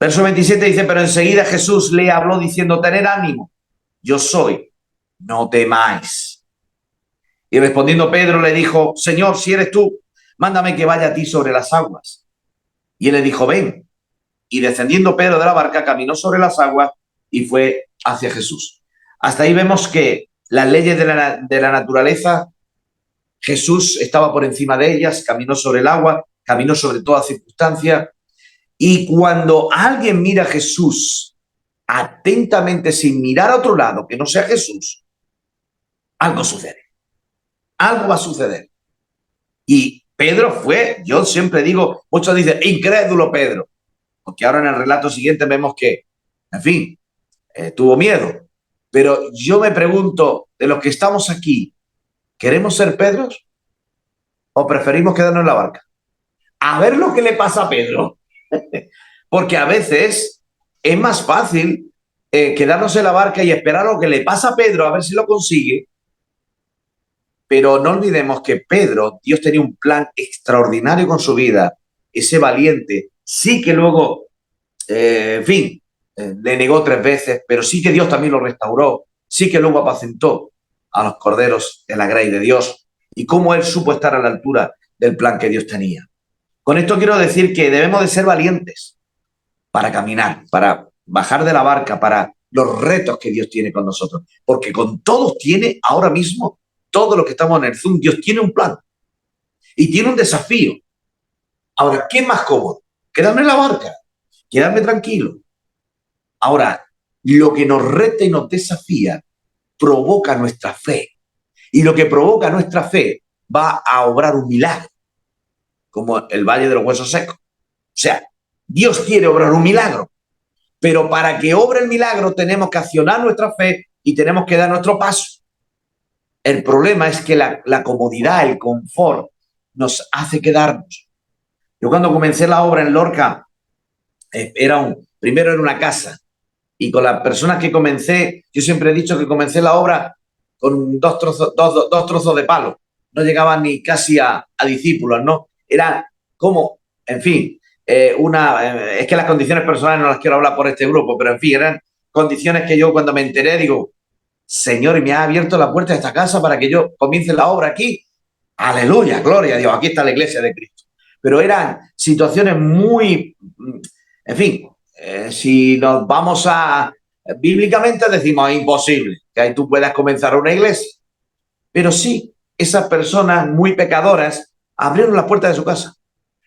Verso 27 dice, pero enseguida Jesús le habló diciendo, tened ánimo, yo soy, no temáis. Y respondiendo Pedro le dijo, Señor, si eres tú, mándame que vaya a ti sobre las aguas. Y él le dijo, ven. Y descendiendo Pedro de la barca, caminó sobre las aguas y fue hacia Jesús. Hasta ahí vemos que las leyes de la naturaleza, Jesús estaba por encima de ellas, caminó sobre el agua, caminó sobre toda circunstancia. Y cuando alguien mira a Jesús atentamente sin mirar a otro lado que no sea Jesús, algo sucede. Algo va a suceder. Y Pedro fue, yo siempre digo, muchos dicen, incrédulo Pedro, porque ahora en el relato siguiente vemos que, en fin, tuvo miedo. Pero yo me pregunto, de los que estamos aquí, ¿queremos ser Pedros? ¿O preferimos quedarnos en la barca? A ver lo que le pasa a Pedro. Porque a veces es más fácil quedarnos en la barca y esperar lo que le pasa a Pedro, a ver si lo consigue. Pero no olvidemos que Pedro, Dios tenía un plan extraordinario con su vida. Ese valiente, sí que luego, en fin, le negó 3 veces, pero sí que Dios también lo restauró. Sí que luego apacentó a los corderos en la grey de Dios. Y cómo él supo estar a la altura del plan que Dios tenía. Con esto quiero decir que debemos de ser valientes para caminar, para bajar de la barca, para los retos que Dios tiene con nosotros. Porque con todos tiene ahora mismo, todos los que estamos en el Zoom, Dios tiene un plan y tiene un desafío. Ahora, ¿qué es más cómodo? Quedarme en la barca, quedarme tranquilo. Ahora, lo que nos reta y nos desafía provoca nuestra fe. Y lo que provoca nuestra fe va a obrar un milagro, como el Valle de los Huesos Secos. O sea, Dios quiere obrar un milagro, pero para que obre el milagro tenemos que accionar nuestra fe y tenemos que dar nuestro paso. El problema es que la comodidad, el confort, nos hace quedarnos. Yo cuando comencé la obra en Lorca, primero era una casa, y con las personas que comencé, yo siempre he dicho que comencé la obra con dos trozos de palo. No llegaban ni casi a discípulos, ¿no? Era como, en fin, es que las condiciones personales no las quiero hablar por este grupo, pero en fin, eran condiciones que yo cuando me enteré digo, Señor, y me ha abierto la puerta de esta casa para que yo comience la obra aquí. Aleluya, gloria a Dios, aquí está la iglesia de Cristo. Pero eran situaciones muy, en fin, si nos vamos bíblicamente decimos es imposible que ahí tú puedas comenzar una iglesia. Pero sí, esas personas muy pecadoras abrieron la puerta de su casa.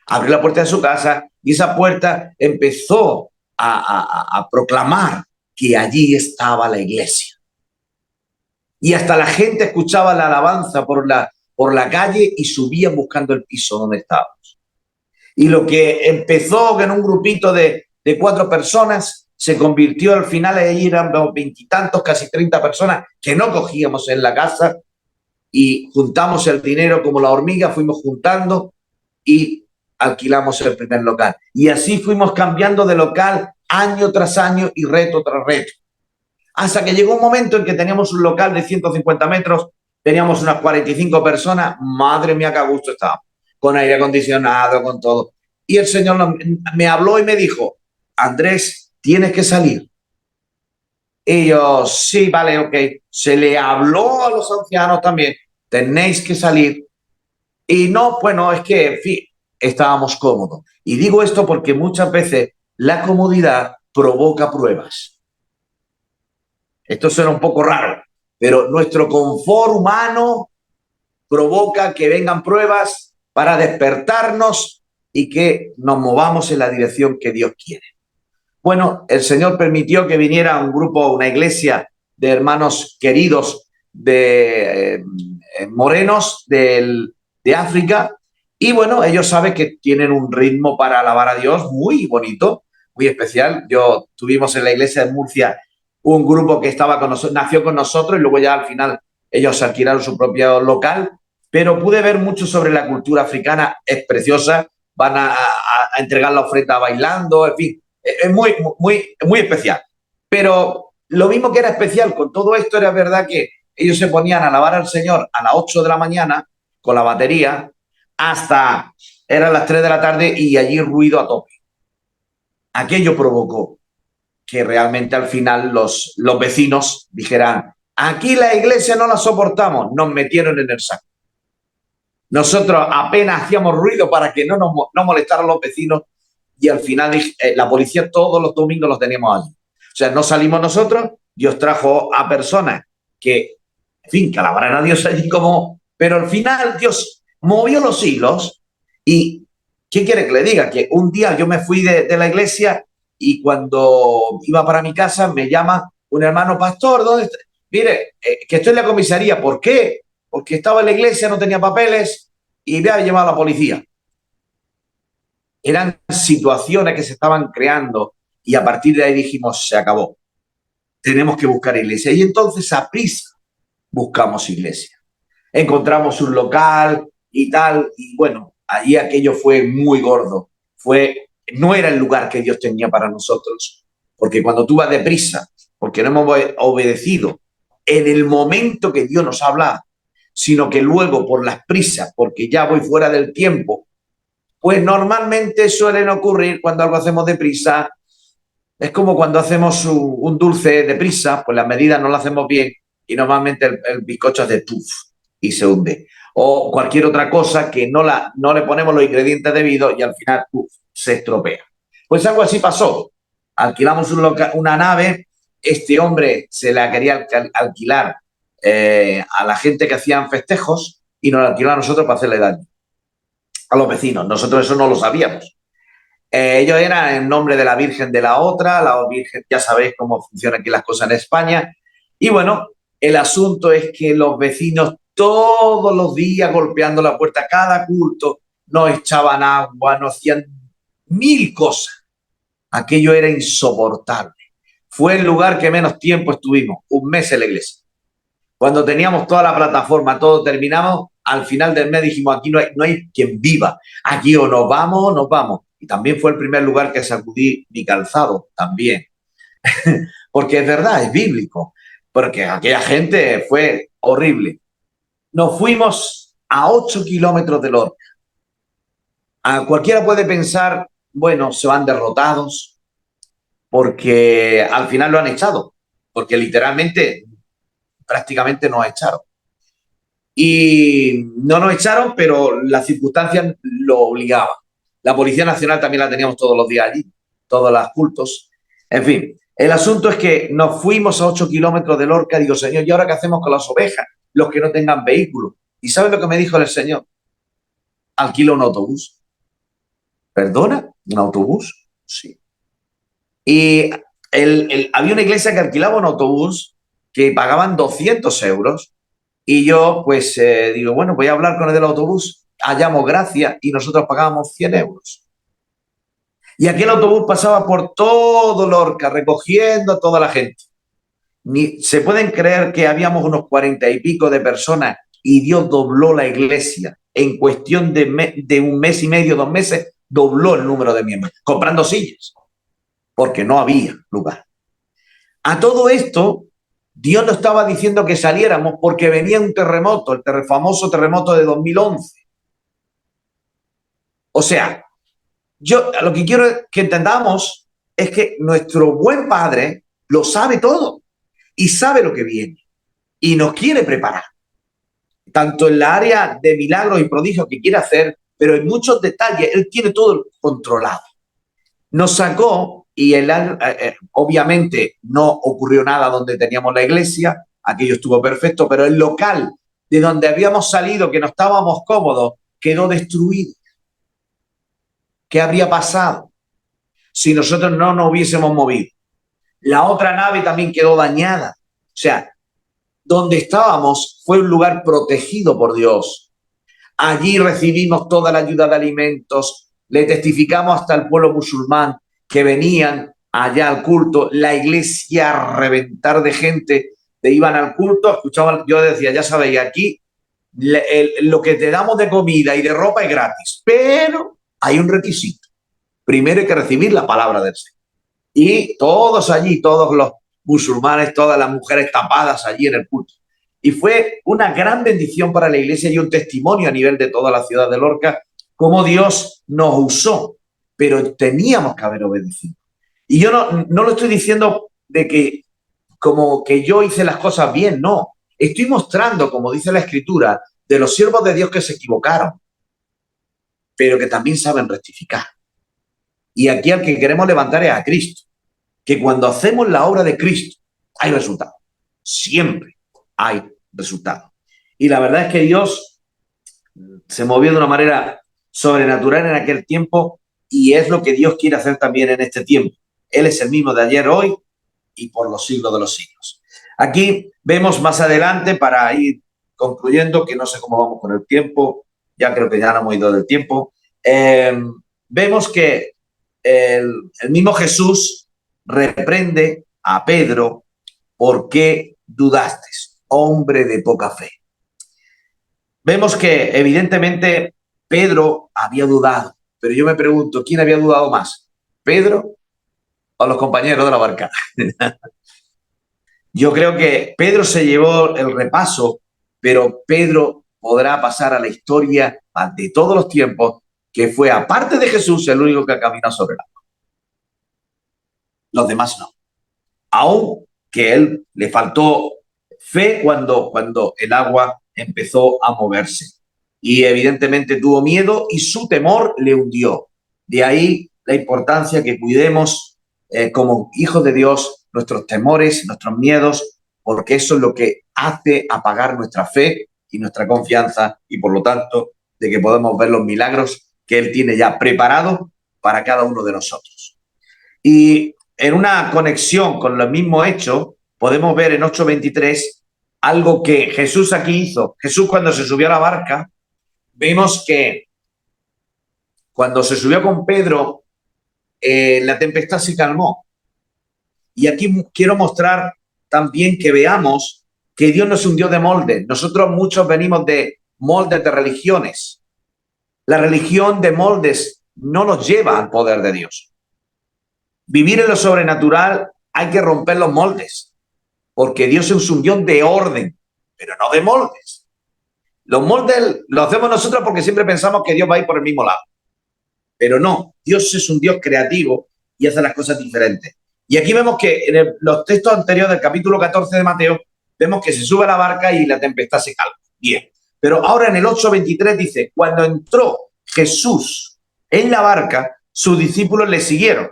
Abrió la puerta de su casa y esa puerta empezó a proclamar que allí estaba la iglesia. Y hasta la gente escuchaba la alabanza por la calle y subían buscando el piso donde estábamos. Y lo que empezó en un grupito de 4 personas se convirtió al final, ahí eran 20 y tantos, casi 30 personas que no cogíamos en la casa y juntamos el dinero como la hormiga, fuimos juntando y alquilamos el primer local. Y así fuimos cambiando de local año tras año y reto tras reto. Hasta que llegó un momento en que teníamos un local de 150 metros Teníamos unas 45 personas, madre mía, qué a gusto estábamos, con aire acondicionado, con todo. Y el Señor me habló y me dijo, Andrés, tienes que salir. Y yo, sí, vale, ok. Se le habló a los ancianos también, tenéis que salir. Y no, bueno, es que, en fin, estábamos cómodos. Y digo esto porque muchas veces la comodidad provoca pruebas. Esto suena un poco raro, pero nuestro confort humano provoca que vengan pruebas para despertarnos y que nos movamos en la dirección que Dios quiere. Bueno, el Señor permitió que viniera un grupo, una iglesia de hermanos queridos de morenos de África, y bueno, ellos saben que tienen un ritmo para alabar a Dios muy bonito, muy especial. Yo tuvimos en la iglesia de Murcia un grupo que estaba con nosotros, nació con nosotros y luego ya al final ellos alquilaron su propio local, pero pude ver mucho sobre la cultura africana, es preciosa, van a entregar la ofrenda bailando, en fin, es muy especial. Pero lo mismo que era especial con todo esto era verdad que ellos se ponían a alabar al Señor a las 8 de la mañana con la batería hasta eran las 3 de la tarde y allí ruido a tope. Aquello provocó que realmente al final los vecinos dijeran, aquí la iglesia no la soportamos, nos metieron en el saco. Nosotros apenas hacíamos ruido para que no molestaran los vecinos y al final la policía todos los domingos los teníamos allí. O sea, no salimos nosotros, Dios trajo a personas que, en fin, que alabaran a Dios allí como... Pero al final Dios movió los hilos y ¿qué quiere que le diga? Que un día yo me fui de la iglesia y cuando iba para mi casa me llama un hermano pastor, ¿dónde está? Mire, que estoy en la comisaría. ¿Por qué? Porque estaba en la iglesia, no tenía papeles y me había llevado a la policía. Eran situaciones que se estaban creando y a partir de ahí dijimos, se acabó. Tenemos que buscar iglesia. Y entonces a prisa buscamos iglesia. Encontramos un local y tal. Y bueno, allí aquello fue muy gordo. No era el lugar que Dios tenía para nosotros. Porque cuando tú vas deprisa, porque no hemos obedecido en el momento que Dios nos habla, sino que luego por las prisas, porque ya voy fuera del tiempo, pues normalmente suelen ocurrir cuando algo hacemos deprisa. Es como cuando hacemos un dulce deprisa, pues las medidas no lo hacemos bien y normalmente el bizcocho hace puff y se hunde. O cualquier otra cosa que no le ponemos los ingredientes debidos y al final puff, se estropea. Pues algo así pasó. Alquilamos una nave, este hombre se la quería alquilar a la gente que hacían festejos y nos la alquiló a nosotros para hacerle daño a los vecinos. Nosotros eso no lo sabíamos. Ellos eran en nombre de la Virgen de la otra, la Virgen, ya sabéis cómo funcionan aquí las cosas en España. Y bueno, el asunto es que los vecinos todos los días golpeando la puerta, cada culto, nos echaban agua, nos hacían mil cosas. Aquello era insoportable. Fue el lugar que menos tiempo estuvimos, un mes en la iglesia. Cuando teníamos toda la plataforma, todo terminamos, al final del mes dijimos, aquí no hay quien viva. Aquí o nos vamos o nos vamos. Y también fue el primer lugar que sacudí mi calzado, también. Porque es verdad, es bíblico. Porque aquella gente fue horrible. Nos fuimos a 8 kilómetros de Lorca. Cualquiera puede pensar, bueno, se van derrotados, porque al final lo han echado. Porque literalmente, prácticamente nos echaron. Y no nos echaron, pero las circunstancias lo obligaban. La Policía Nacional también la teníamos todos los días allí, todos los cultos. En fin, el asunto es que nos fuimos a 8 kilómetros de Lorca. Digo, Señor, ¿y ahora qué hacemos con las ovejas? Los que no tengan vehículo. ¿Y sabes lo que me dijo el Señor? Alquila un autobús. ¿Perdona? ¿Un autobús? Sí. Y había una iglesia que alquilaba un autobús que pagaban 200 euros. Y yo, pues, digo, bueno, voy a hablar con el del autobús. Hallamos gracia y nosotros pagábamos 100 euros. Y aquel autobús pasaba por todo Lorca, recogiendo a toda la gente. Se pueden creer que habíamos unos 40 y pico de personas y Dios dobló la iglesia. En cuestión de un mes y medio, 2 meses, dobló el número de miembros, comprando sillas, porque no había lugar. A todo esto, Dios no estaba diciendo que saliéramos porque venía un terremoto, el famoso terremoto de 2011. O sea, yo lo que quiero que entendamos es que nuestro buen Padre lo sabe todo y sabe lo que viene y nos quiere preparar, tanto en la área de milagros y prodigios que quiere hacer, pero en muchos detalles Él tiene todo controlado. Nos sacó y obviamente no ocurrió nada donde teníamos la iglesia, aquello estuvo perfecto, pero el local de donde habíamos salido, que no estábamos cómodos, quedó destruido. ¿Qué habría pasado si nosotros no nos hubiésemos movido? La otra nave también quedó dañada. O sea, donde estábamos fue un lugar protegido por Dios. Allí recibimos toda la ayuda de alimentos, le testificamos hasta el pueblo musulmán que venían allá al culto, la iglesia a reventar de gente, te iban al culto, escuchaban, yo decía, ya sabéis, aquí lo que te damos de comida y de ropa es gratis, pero hay un requisito. Primero hay que recibir la palabra del Señor. Y todos allí, todos los musulmanes, todas las mujeres tapadas allí en el culto. Y fue una gran bendición para la iglesia y un testimonio a nivel de toda la ciudad de Lorca, cómo Dios nos usó, pero teníamos que haber obedecido. Y yo no lo estoy diciendo de que como que yo hice las cosas bien, no. Estoy mostrando, como dice la Escritura, de los siervos de Dios que se equivocaron, pero que también saben rectificar. Y aquí al que queremos levantar es a Cristo, que cuando hacemos la obra de Cristo hay resultados. Siempre hay resultados. Y la verdad es que Dios se movió de una manera sobrenatural en aquel tiempo y es lo que Dios quiere hacer también en este tiempo. Él es el mismo de ayer, hoy y por los siglos de los siglos. Aquí vemos más adelante, para ir concluyendo, que no sé cómo vamos con el tiempo, ya creo que ya no hemos ido del tiempo, vemos que el mismo Jesús reprende a Pedro: ¿por qué dudaste, hombre de poca fe? Vemos que evidentemente Pedro había dudado, pero yo me pregunto, ¿quién había dudado más? ¿Pedro o los compañeros de la barca? Yo creo que Pedro se llevó el repaso, pero Pedro podrá pasar a la historia de todos los tiempos, que fue, aparte de Jesús, el único que caminó sobre el agua. Los demás no. Aún que él le faltó fe cuando el agua empezó a moverse. Y evidentemente tuvo miedo y su temor le hundió. De ahí la importancia que cuidemos como hijos de Dios nuestros temores, nuestros miedos, porque eso es lo que hace apagar nuestra fe y nuestra confianza y por lo tanto de que podemos ver los milagros que Él tiene ya preparados para cada uno de nosotros. Y en una conexión con los mismos hechos, podemos ver en 8:23 algo que Jesús aquí hizo. Jesús, cuando se subió a la barca, vemos que cuando se subió con Pedro, la tempestad se calmó. Y aquí quiero mostrar también que veamos que Dios no es un Dios de moldes. Nosotros muchos venimos de moldes de religiones. La religión de moldes no nos lleva al poder de Dios. Vivir en lo sobrenatural hay que romper los moldes, porque Dios es un Dios de orden, pero no de moldes. Los moldes los hacemos nosotros porque siempre pensamos que Dios va a ir por el mismo lado. Pero no, Dios es un Dios creativo y hace las cosas diferentes. Y aquí vemos que en los textos anteriores del capítulo 14 de Mateo, vemos que se sube a la barca y la tempestad se calma. Bien, pero ahora en el 8:23 dice, cuando entró Jesús en la barca, sus discípulos le siguieron.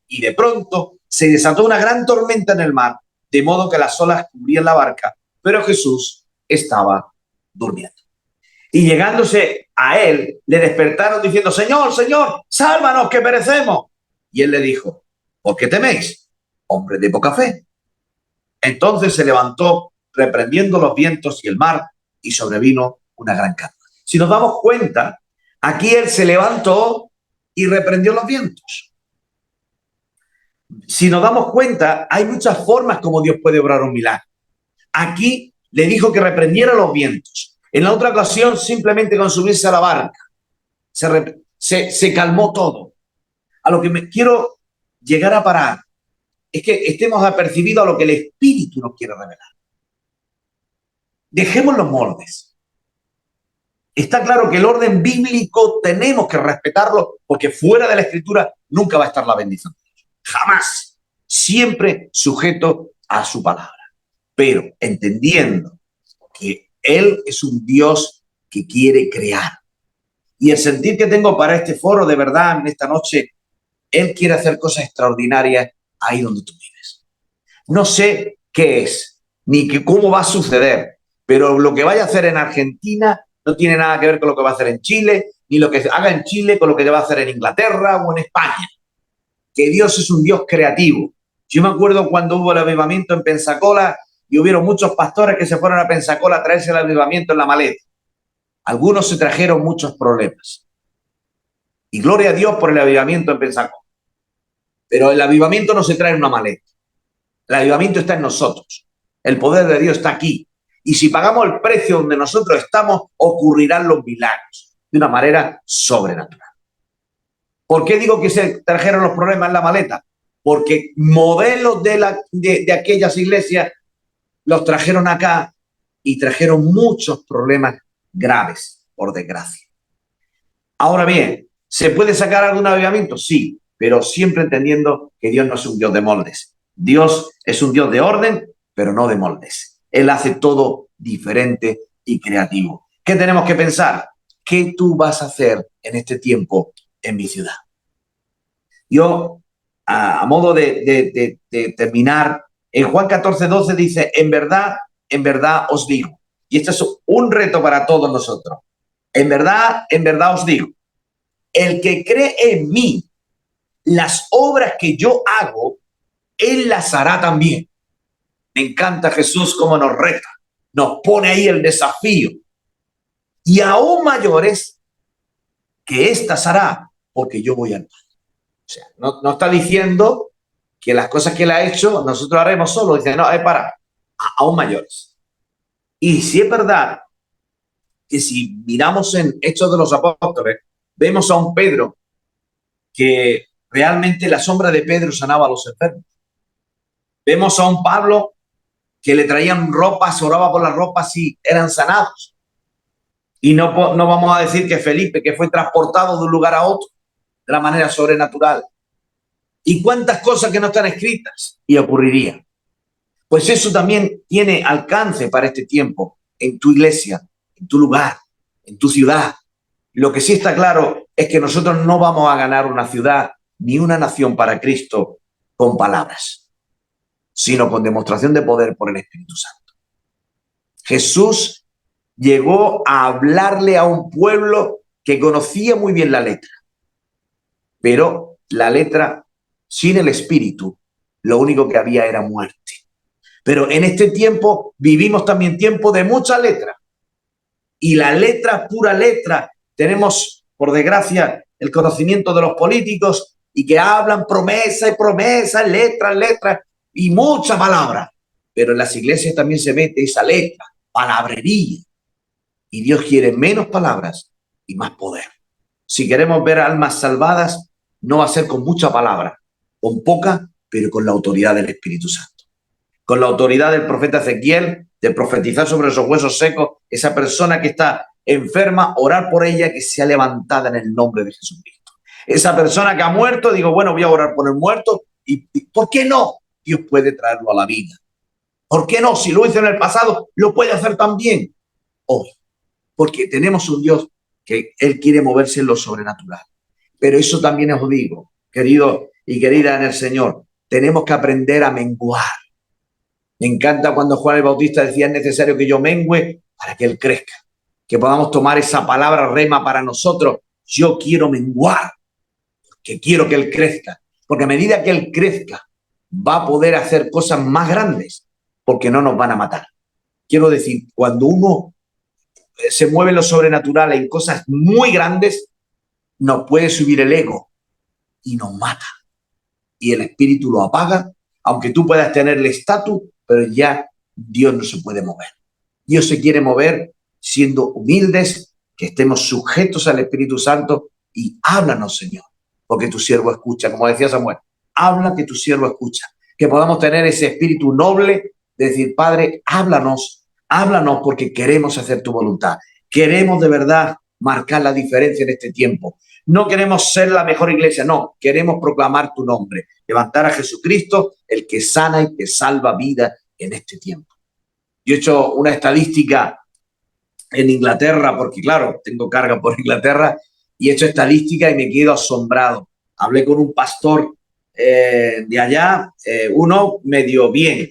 Y de pronto se desató una gran tormenta en el mar, de modo que las olas cubrían la barca, pero Jesús estaba durmiendo. Y llegándose a él, le despertaron diciendo, Señor, Señor, sálvanos que perecemos. Y él le dijo, ¿por qué teméis, hombre de poca fe? Entonces se levantó, reprendiendo los vientos y el mar, y sobrevino una gran calma. Si nos damos cuenta, aquí él se levantó y reprendió los vientos. Si nos damos cuenta, hay muchas formas como Dios puede obrar un milagro. Aquí le dijo que reprendiera los vientos. En la otra ocasión, simplemente con subirse a la barca, se calmó todo. A lo que me quiero llegar a parar es que estemos apercibidos a lo que el Espíritu nos quiere revelar. Dejemos los moldes. Está claro que el orden bíblico tenemos que respetarlo, porque fuera de la Escritura nunca va a estar la bendición. Jamás. Siempre sujeto a su palabra. Pero entendiendo que Él es un Dios que quiere crear. Y el sentir que tengo para este foro, de verdad, en esta noche, Él quiere hacer cosas extraordinarias ahí donde tú vives. No sé qué es, ni cómo va a suceder, pero lo que vaya a hacer en Argentina no tiene nada que ver con lo que va a hacer en Chile, ni lo que haga en Chile con lo que va a hacer en Inglaterra o en España. Que Dios es un Dios creativo. Yo me acuerdo cuando hubo el avivamiento en Pensacola y hubieron muchos pastores que se fueron a Pensacola a traerse el avivamiento en la maleta. Algunos se trajeron muchos problemas. Y gloria a Dios por el avivamiento en Pensacola. Pero el avivamiento no se trae en una maleta. El avivamiento está en nosotros. El poder de Dios está aquí. Y si pagamos el precio donde nosotros estamos, ocurrirán los milagros de una manera sobrenatural. ¿Por qué digo que se trajeron los problemas en la maleta? Porque modelos de aquellas iglesias los trajeron acá y trajeron muchos problemas graves, por desgracia. Ahora bien, ¿se puede sacar algún avivamiento? Sí, pero siempre entendiendo que Dios no es un Dios de moldes. Dios es un Dios de orden, pero no de moldes. Él hace todo diferente y creativo. ¿Qué tenemos que pensar? ¿Qué tú vas a hacer en este tiempo en mi ciudad? Yo, a modo de terminar, en Juan 14:12 dice, en verdad os digo. Y este es un reto para todos nosotros. En verdad os digo, el que cree en mí, las obras que yo hago, él las hará también. Me encanta Jesús cómo nos reta, nos pone ahí el desafío. Y aún mayores que estas hará, porque yo voy al Padre. O sea, no está diciendo que las cosas que él ha hecho nosotros haremos solo. Dice, no, aún mayores. Y si es verdad que si miramos en Hechos de los Apóstoles, vemos a un Pedro que realmente la sombra de Pedro sanaba a los enfermos. Vemos a un Pablo que le traían ropas, oraba por las ropas y eran sanados. Y no vamos a decir que Felipe, que fue transportado de un lugar a otro de la manera sobrenatural. ¿Y cuántas cosas que no están escritas? Y ocurriría. Pues eso también tiene alcance para este tiempo en tu iglesia, en tu lugar, en tu ciudad. Lo que sí está claro es que nosotros no vamos a ganar una ciudad ni una nación para Cristo con palabras, sino con demostración de poder por el Espíritu Santo. Jesús llegó a hablarle a un pueblo que conocía muy bien la letra, pero la letra sin el Espíritu, lo único que había era muerte. Pero en este tiempo vivimos también tiempo de mucha letra. Y la letra, pura letra, tenemos, por desgracia, el conocimiento de los políticos y que hablan promesa y promesa, letras y mucha palabra. Pero en las iglesias también se mete esa letra, palabrería. Y Dios quiere menos palabras y más poder. Si queremos ver almas salvadas, no va a ser con mucha palabra, con poca, pero con la autoridad del Espíritu Santo. Con la autoridad del profeta Ezequiel, de profetizar sobre esos huesos secos, esa persona que está enferma, orar por ella que sea levantada en el nombre de Jesucristo. Esa persona que ha muerto, digo, bueno, voy a orar por el muerto, y ¿por qué no? Dios puede traerlo a la vida. ¿Por qué no? Si lo hizo en el pasado, lo puede hacer también hoy. Porque tenemos un Dios que Él quiere moverse en lo sobrenatural. Pero eso también os digo, querido y querida en el Señor, tenemos que aprender a menguar. Me encanta cuando Juan el Bautista decía, es necesario que yo mengüe para que Él crezca. Que podamos tomar esa palabra rema para nosotros. Yo quiero menguar, porque quiero que Él crezca. Porque a medida que Él crezca, va a poder hacer cosas más grandes, porque no nos van a matar. Quiero decir, cuando uno se mueve en lo sobrenatural en cosas muy grandes, nos puede subir el ego y nos mata. Y el espíritu lo apaga, aunque tú puedas tener el estatus, pero ya Dios no se puede mover. Dios se quiere mover siendo humildes, que estemos sujetos al Espíritu Santo y háblanos, Señor, porque tu siervo escucha. Como decía Samuel, habla que tu siervo escucha. que podamos tener ese espíritu noble de decir, Padre, háblanos, háblanos porque queremos hacer tu voluntad. Queremos de verdad marcar la diferencia en este tiempo. No queremos ser la mejor iglesia, no, queremos proclamar tu nombre, levantar a Jesucristo, el que sana y que salva vida en este tiempo. Yo he hecho una estadística en Inglaterra, porque claro, tengo carga por Inglaterra, y he hecho estadística y me quedo asombrado. Hablé con un pastor de allá, uno medio bien,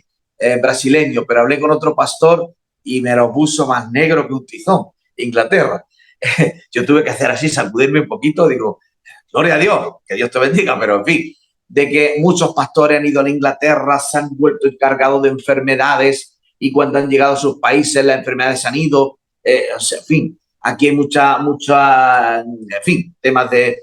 brasileño, pero hablé con otro pastor y me lo puso más negro que un tizón, Inglaterra. Yo tuve que hacer así, sacudirme un poquito, digo, gloria a Dios, que Dios te bendiga, pero en fin, de que muchos pastores han ido a Inglaterra, se han vuelto encargados de enfermedades y cuando han llegado a sus países las enfermedades han ido, o sea, en fin, aquí hay mucha, en fin, temas de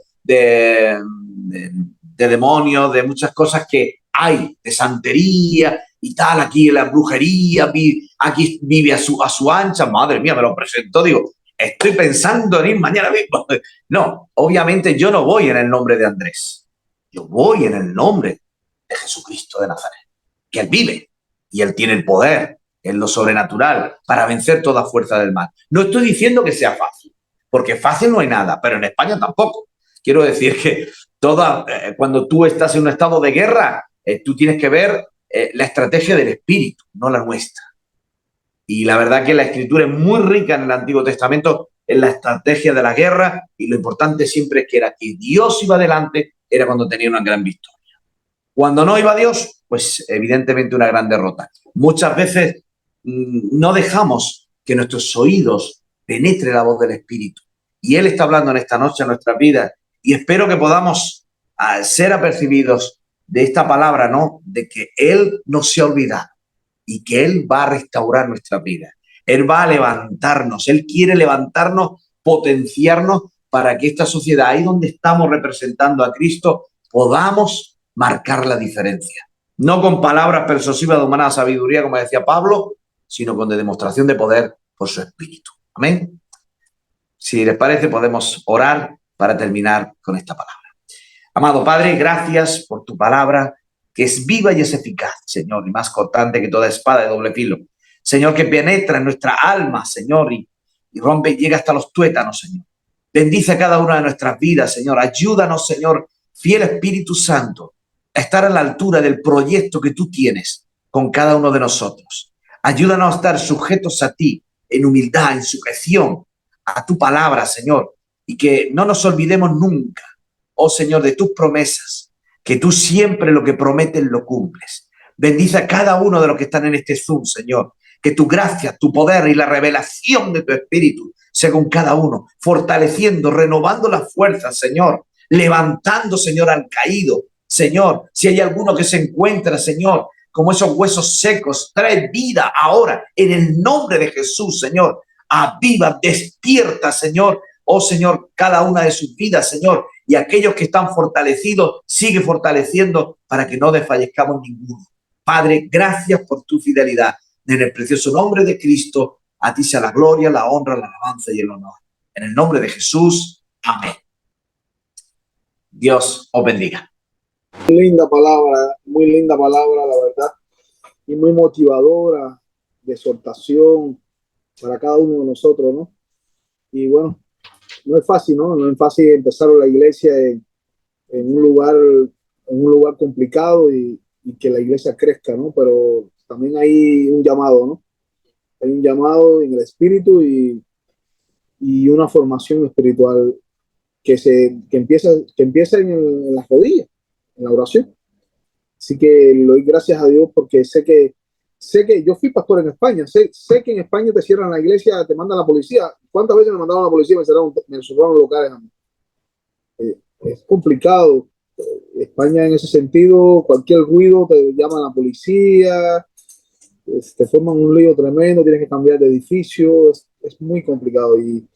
demonios, de muchas cosas que hay, de santería y tal, aquí la brujería, aquí vive a su ancha, madre mía, me lo presentó, digo, estoy pensando en ir mañana mismo. No, obviamente yo no voy en el nombre de Andrés. Yo voy en el nombre de Jesucristo de Nazaret, que Él vive y Él tiene el poder en lo sobrenatural para vencer toda fuerza del mal. No estoy diciendo que sea fácil, porque fácil no hay nada, pero en España tampoco. Quiero decir que cuando tú estás en un estado de guerra, tú tienes que ver la estrategia del espíritu, no la nuestra. Y la verdad que la escritura es muy rica en el Antiguo Testamento en la estrategia de la guerra y lo importante siempre es que era que Dios iba adelante, era cuando tenía una gran victoria. Cuando no iba Dios, pues evidentemente una gran derrota. Muchas veces no dejamos que nuestros oídos penetre la voz del Espíritu. Y Él está hablando en esta noche a nuestras vidas y espero que podamos ser apercibidos de esta palabra, ¿no? De que Él no se ha olvidado y que Él va a restaurar nuestra vida. Él va a levantarnos, Él quiere levantarnos, potenciarnos para que esta sociedad, ahí donde estamos representando a Cristo, podamos marcar la diferencia. No con palabras persuasivas de humana sabiduría, como decía Pablo, sino con demostración de poder por su Espíritu. Amén. Si les parece, podemos orar para terminar con esta palabra. Amado Padre, gracias por tu palabra, que es viva y es eficaz, Señor, y más cortante que toda espada de doble filo. Señor, que penetra en nuestra alma, Señor, y rompe y llega hasta los tuétanos, Señor. Bendice a cada una de nuestras vidas, Señor. Ayúdanos, Señor, fiel Espíritu Santo, a estar a la altura del proyecto que tú tienes con cada uno de nosotros. Ayúdanos a estar sujetos a ti, en humildad, en sujeción a tu palabra, Señor, y que no nos olvidemos nunca, oh Señor, de tus promesas, que tú siempre lo que prometes lo cumples. Bendice a cada uno de los que están en este Zoom, Señor, que tu gracia, tu poder y la revelación de tu Espíritu sea con cada uno, fortaleciendo, renovando las fuerzas, Señor, levantando, Señor, al caído. Señor, si hay alguno que se encuentra, Señor, como esos huesos secos, trae vida ahora en el nombre de Jesús, Señor. Aviva, despierta, Señor, oh Señor, cada una de sus vidas, Señor, y aquellos que están fortalecidos, sigue fortaleciendo para que no desfallezcamos ninguno. Padre, gracias por tu fidelidad. En el precioso nombre de Cristo, a ti sea la gloria, la honra, la alabanza y el honor. En el nombre de Jesús, amén. Dios os bendiga. Muy linda palabra, la verdad, y muy motivadora, de exhortación para cada uno de nosotros, ¿no? Y bueno, no es fácil, ¿no? No es fácil empezar la iglesia en un lugar complicado y que la iglesia crezca, ¿no? Pero también hay un llamado, ¿no? Hay un llamado en el espíritu y una formación espiritual que empieza en las rodillas, en la oración. Así que le doy gracias a Dios porque sé que yo fui pastor en España, sé que en España te cierran la iglesia, te mandan la policía. ¿Cuántas veces me mandaron la policía y me cerraron los locales? Es complicado. España en ese sentido, cualquier ruido te llaman a la policía, te forman un lío tremendo, tienes que cambiar de edificio, es muy complicado y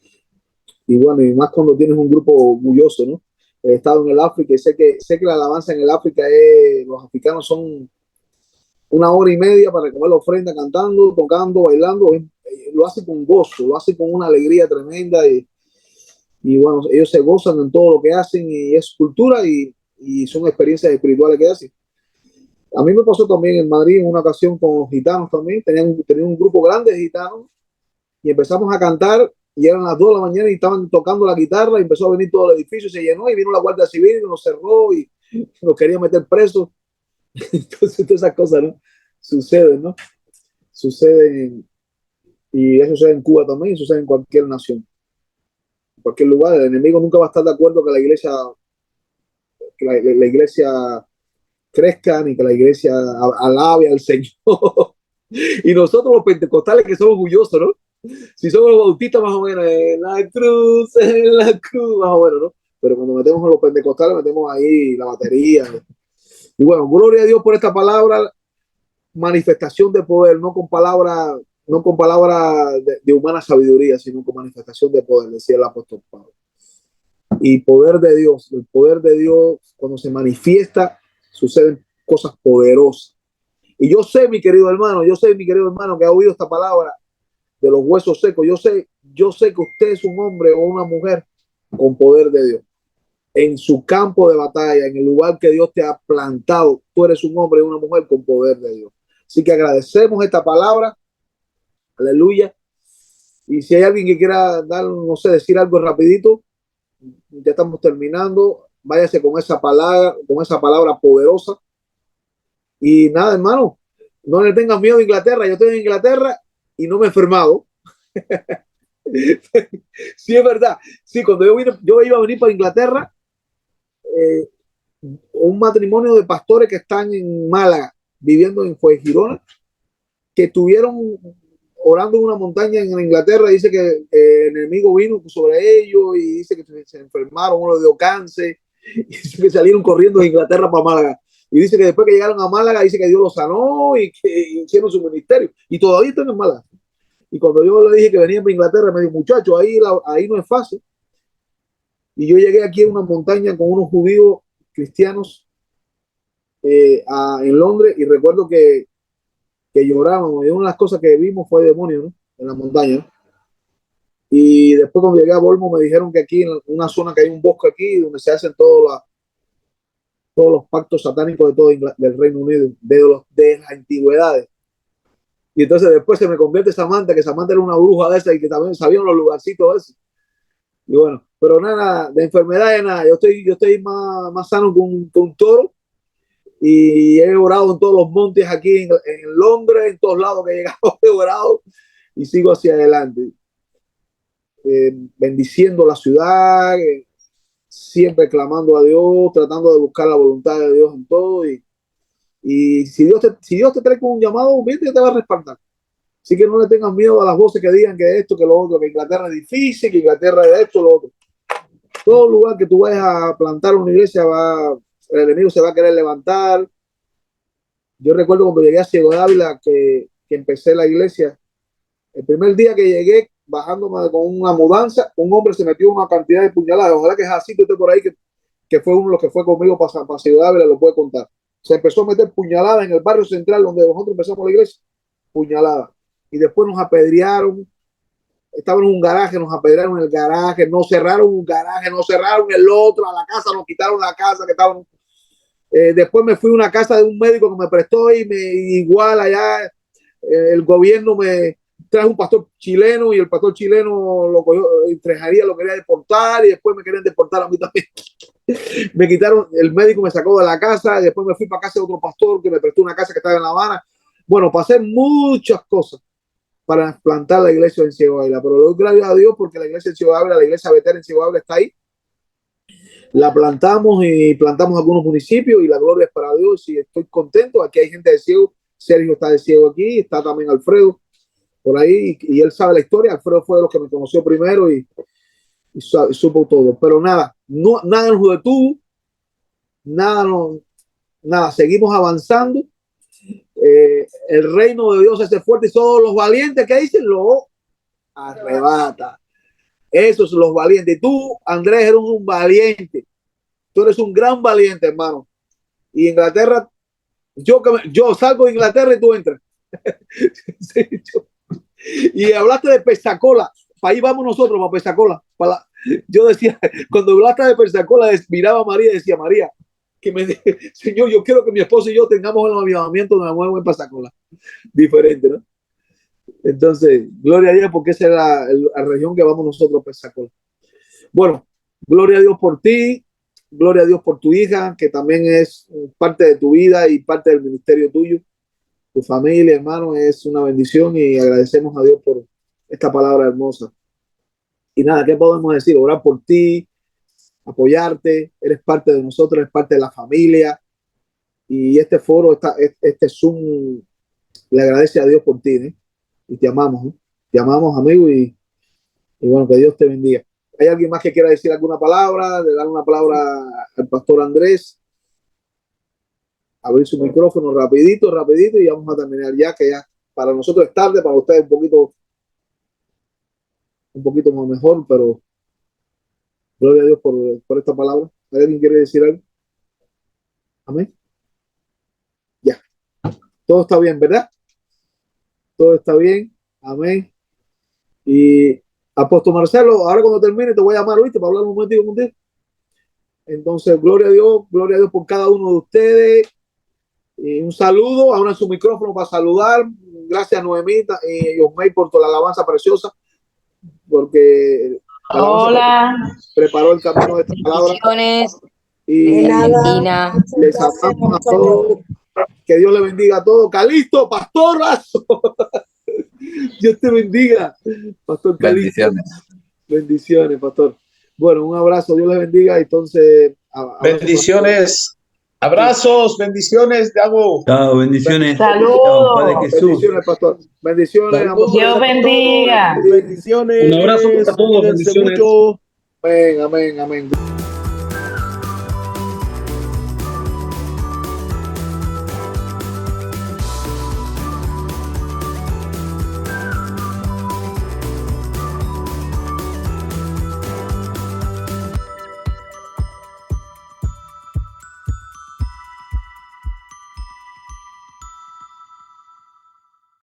bueno, y más cuando tienes un grupo orgulloso, ¿no? He estado en el África y sé que la alabanza en el África los africanos son 1 hora y media para comer la ofrenda, cantando, tocando, bailando. Lo hace con gozo, lo hace con una alegría tremenda y bueno, ellos se gozan en todo lo que hacen y es cultura y son experiencias espirituales que hacen. A mí me pasó también en Madrid en una ocasión con los gitanos también. Tenían un grupo grande de gitanos y empezamos a cantar y eran las 2 de la mañana y estaban tocando la guitarra y empezó a venir todo el edificio, se llenó y vino la Guardia Civil y nos cerró y nos quería meter presos. Entonces todas esas cosas, ¿no? Suceden, ¿no? Suceden y eso sucede en Cuba también, sucede en cualquier nación, en cualquier lugar. El enemigo nunca va a estar de acuerdo que la iglesia crezca ni que la iglesia alabe al Señor. Y nosotros los pentecostales que somos orgullosos, ¿no? Si somos los bautistas más o menos, en la cruz, más o menos, ¿no? Pero cuando metemos a los pentecostales, metemos ahí la batería. Y bueno, gloria a Dios por esta palabra, manifestación de poder, no con palabra de humana sabiduría, sino con manifestación de poder, decía el apóstol Pablo. Y poder de Dios, el poder de Dios, cuando se manifiesta, suceden cosas poderosas. Y yo sé, mi querido hermano, que ha oído esta palabra de los huesos secos. Yo sé que usted es un hombre o una mujer con poder de Dios. En su campo de batalla, en el lugar que Dios te ha plantado, tú eres un hombre o una mujer con poder de Dios. Así que agradecemos esta palabra. Aleluya. Y si hay alguien que quiera dar, no sé, decir algo rapidito, ya estamos terminando. Váyase con esa palabra poderosa. Y nada, hermano, no le tengan miedo a Inglaterra. Yo estoy en Inglaterra y no me he enfermado. Sí, es verdad. Sí, cuando yo iba a venir para Inglaterra, un matrimonio de pastores que están en Málaga, viviendo en Fuengirola, que estuvieron orando en una montaña en Inglaterra. Dice que el enemigo vino sobre ellos y dice que se enfermaron, uno le dio cáncer, y dice que salieron corriendo de Inglaterra para Málaga. Y dice que después que llegaron a Málaga, dice que Dios los sanó y que hicieron su ministerio. Y todavía están en Málaga. Y cuando yo le dije que venía para Inglaterra, me dijo, muchacho, ahí no es fácil. Y yo llegué aquí a una montaña con unos judíos cristianos en Londres, y recuerdo que llorábamos. Y una de las cosas que vimos fue demonio, ¿no? En la montaña, ¿no? Y después cuando llegué a Bournemouth me dijeron que aquí en una zona que hay un bosque aquí donde se hacen todos los pactos satánicos de todo del Reino Unido, de las antigüedades. Y entonces después se me convierte Samantha, que Samantha era una bruja de esa y que también sabían los lugarcitos esos. Y bueno, pero nada, de enfermedad de nada. Yo estoy más sano que un toro. Y he orado en todos los montes aquí en Londres, en todos lados que he llegado, he orado y sigo hacia adelante. Bendiciendo la ciudad, siempre clamando a Dios, tratando de buscar la voluntad de Dios en todo. Y si Dios te trae con un llamado, bien, te va a respaldar. Así que no le tengas miedo a las voces que digan que esto, que lo otro, que Inglaterra es difícil, que Inglaterra es esto, lo otro. Todo lugar que tú vayas a plantar una iglesia, el enemigo se va a querer levantar. Yo recuerdo cuando llegué a Ciego de Ávila, que empecé la iglesia, el primer día que llegué, bajándome con una mudanza, un hombre se metió una cantidad de puñaladas. Ojalá que es así, que esté por ahí, que fue uno de los que fue conmigo para Ciego de Ávila, lo puede contar. Se empezó a meter puñaladas en el barrio central donde nosotros empezamos la iglesia, puñaladas. Y después nos apedrearon. Estaban en un garaje, nos apedrearon en el garaje, nos cerraron un garaje, nos cerraron el otro, a la casa, nos quitaron la casa que estaban. Después me fui a una casa de un médico que me prestó y igual allá el gobierno me trajo un pastor chileno y el pastor chileno lo cogió, Trejaría lo quería deportar y después me querían deportar a mí también. Me quitaron, el médico me sacó de la casa, y después me fui para casa de otro pastor que me prestó una casa que estaba en La Habana. Bueno, pasé muchas cosas para plantar la iglesia en Ciego de Ávila, pero le doy gracias a Dios porque la iglesia en Ciego de Ávila, la iglesia Betera en Ciego de Ávila está ahí. La plantamos y plantamos algunos municipios y la gloria es para Dios y estoy contento. Aquí hay gente de Ciego, Sergio está de Ciego aquí, está también Alfredo por ahí y él sabe la historia. Alfredo fue de los que me conoció primero y supo todo, pero nada nos detuvo, nada, seguimos avanzando. El reino de Dios es fuerte y todos los valientes que dicen lo arrebata. Esos son los valientes. Y tú, Andrés, eres un valiente. Tú eres un gran valiente, hermano. Y Inglaterra, yo salgo de Inglaterra y tú entras. Sí, y hablaste de Pensacola. Para ahí vamos nosotros, para Pensacola. Yo decía, cuando hablaste de Pensacola, miraba a María y decía, María, que me diga, Señor, yo quiero que mi esposo y yo tengamos el avivamiento de la nueva en Pensacola. Diferente, ¿no? Entonces, gloria a Dios, porque esa es la región que vamos nosotros a Pensacola. Bueno, gloria a Dios por ti, gloria a Dios por tu hija, que también es parte de tu vida y parte del ministerio tuyo. Tu familia, hermano, es una bendición y agradecemos a Dios por esta palabra hermosa. Y nada, ¿qué podemos decir? Orar por ti, apoyarte, eres parte de nosotros, eres parte de la familia. Y este foro, este Zoom, le agradece a Dios por ti, ¿eh? Y te amamos, ¿eh? Te amamos, amigo, y bueno, que Dios te bendiga. ¿Hay alguien más que quiera decir alguna palabra? De dar una palabra al pastor Andrés. Abrir su micrófono rapidito y vamos a terminar ya, que ya para nosotros es tarde, para ustedes un poquito más mejor, pero gloria a Dios por esta palabra. ¿Alguien quiere decir algo? Amén. Ya. Todo está bien, ¿verdad? Todo está bien. Amén. Y apóstol Marcelo, ahora cuando termine te voy a llamar, ¿oíste? Para hablar un momentito contigo. Entonces, gloria a Dios por cada uno de ustedes. Y un saludo, abran su micrófono para saludar. Gracias, Noemita y Osmey, por toda la alabanza preciosa, porque la Hola, preparó el camino de esta palabra. bendiciones Y desde Argentina. les amamos a todos. Que Dios le bendiga a todos. Calisto, pastorazo. Dios te bendiga, pastor Calisto. Bendiciones. Bendiciones, pastor. Bueno, un abrazo, Dios les bendiga. Entonces, bendiciones. Abrazos, bendiciones, Dago. Chao, bendiciones. Saludos. Chao, Padre Jesús. Bendiciones, pastor. Bendiciones. Saludos. Dios bendiga. Bendiciones. Un abrazo para todos, Cuídense bendiciones. mucho. Amén, amén, amén.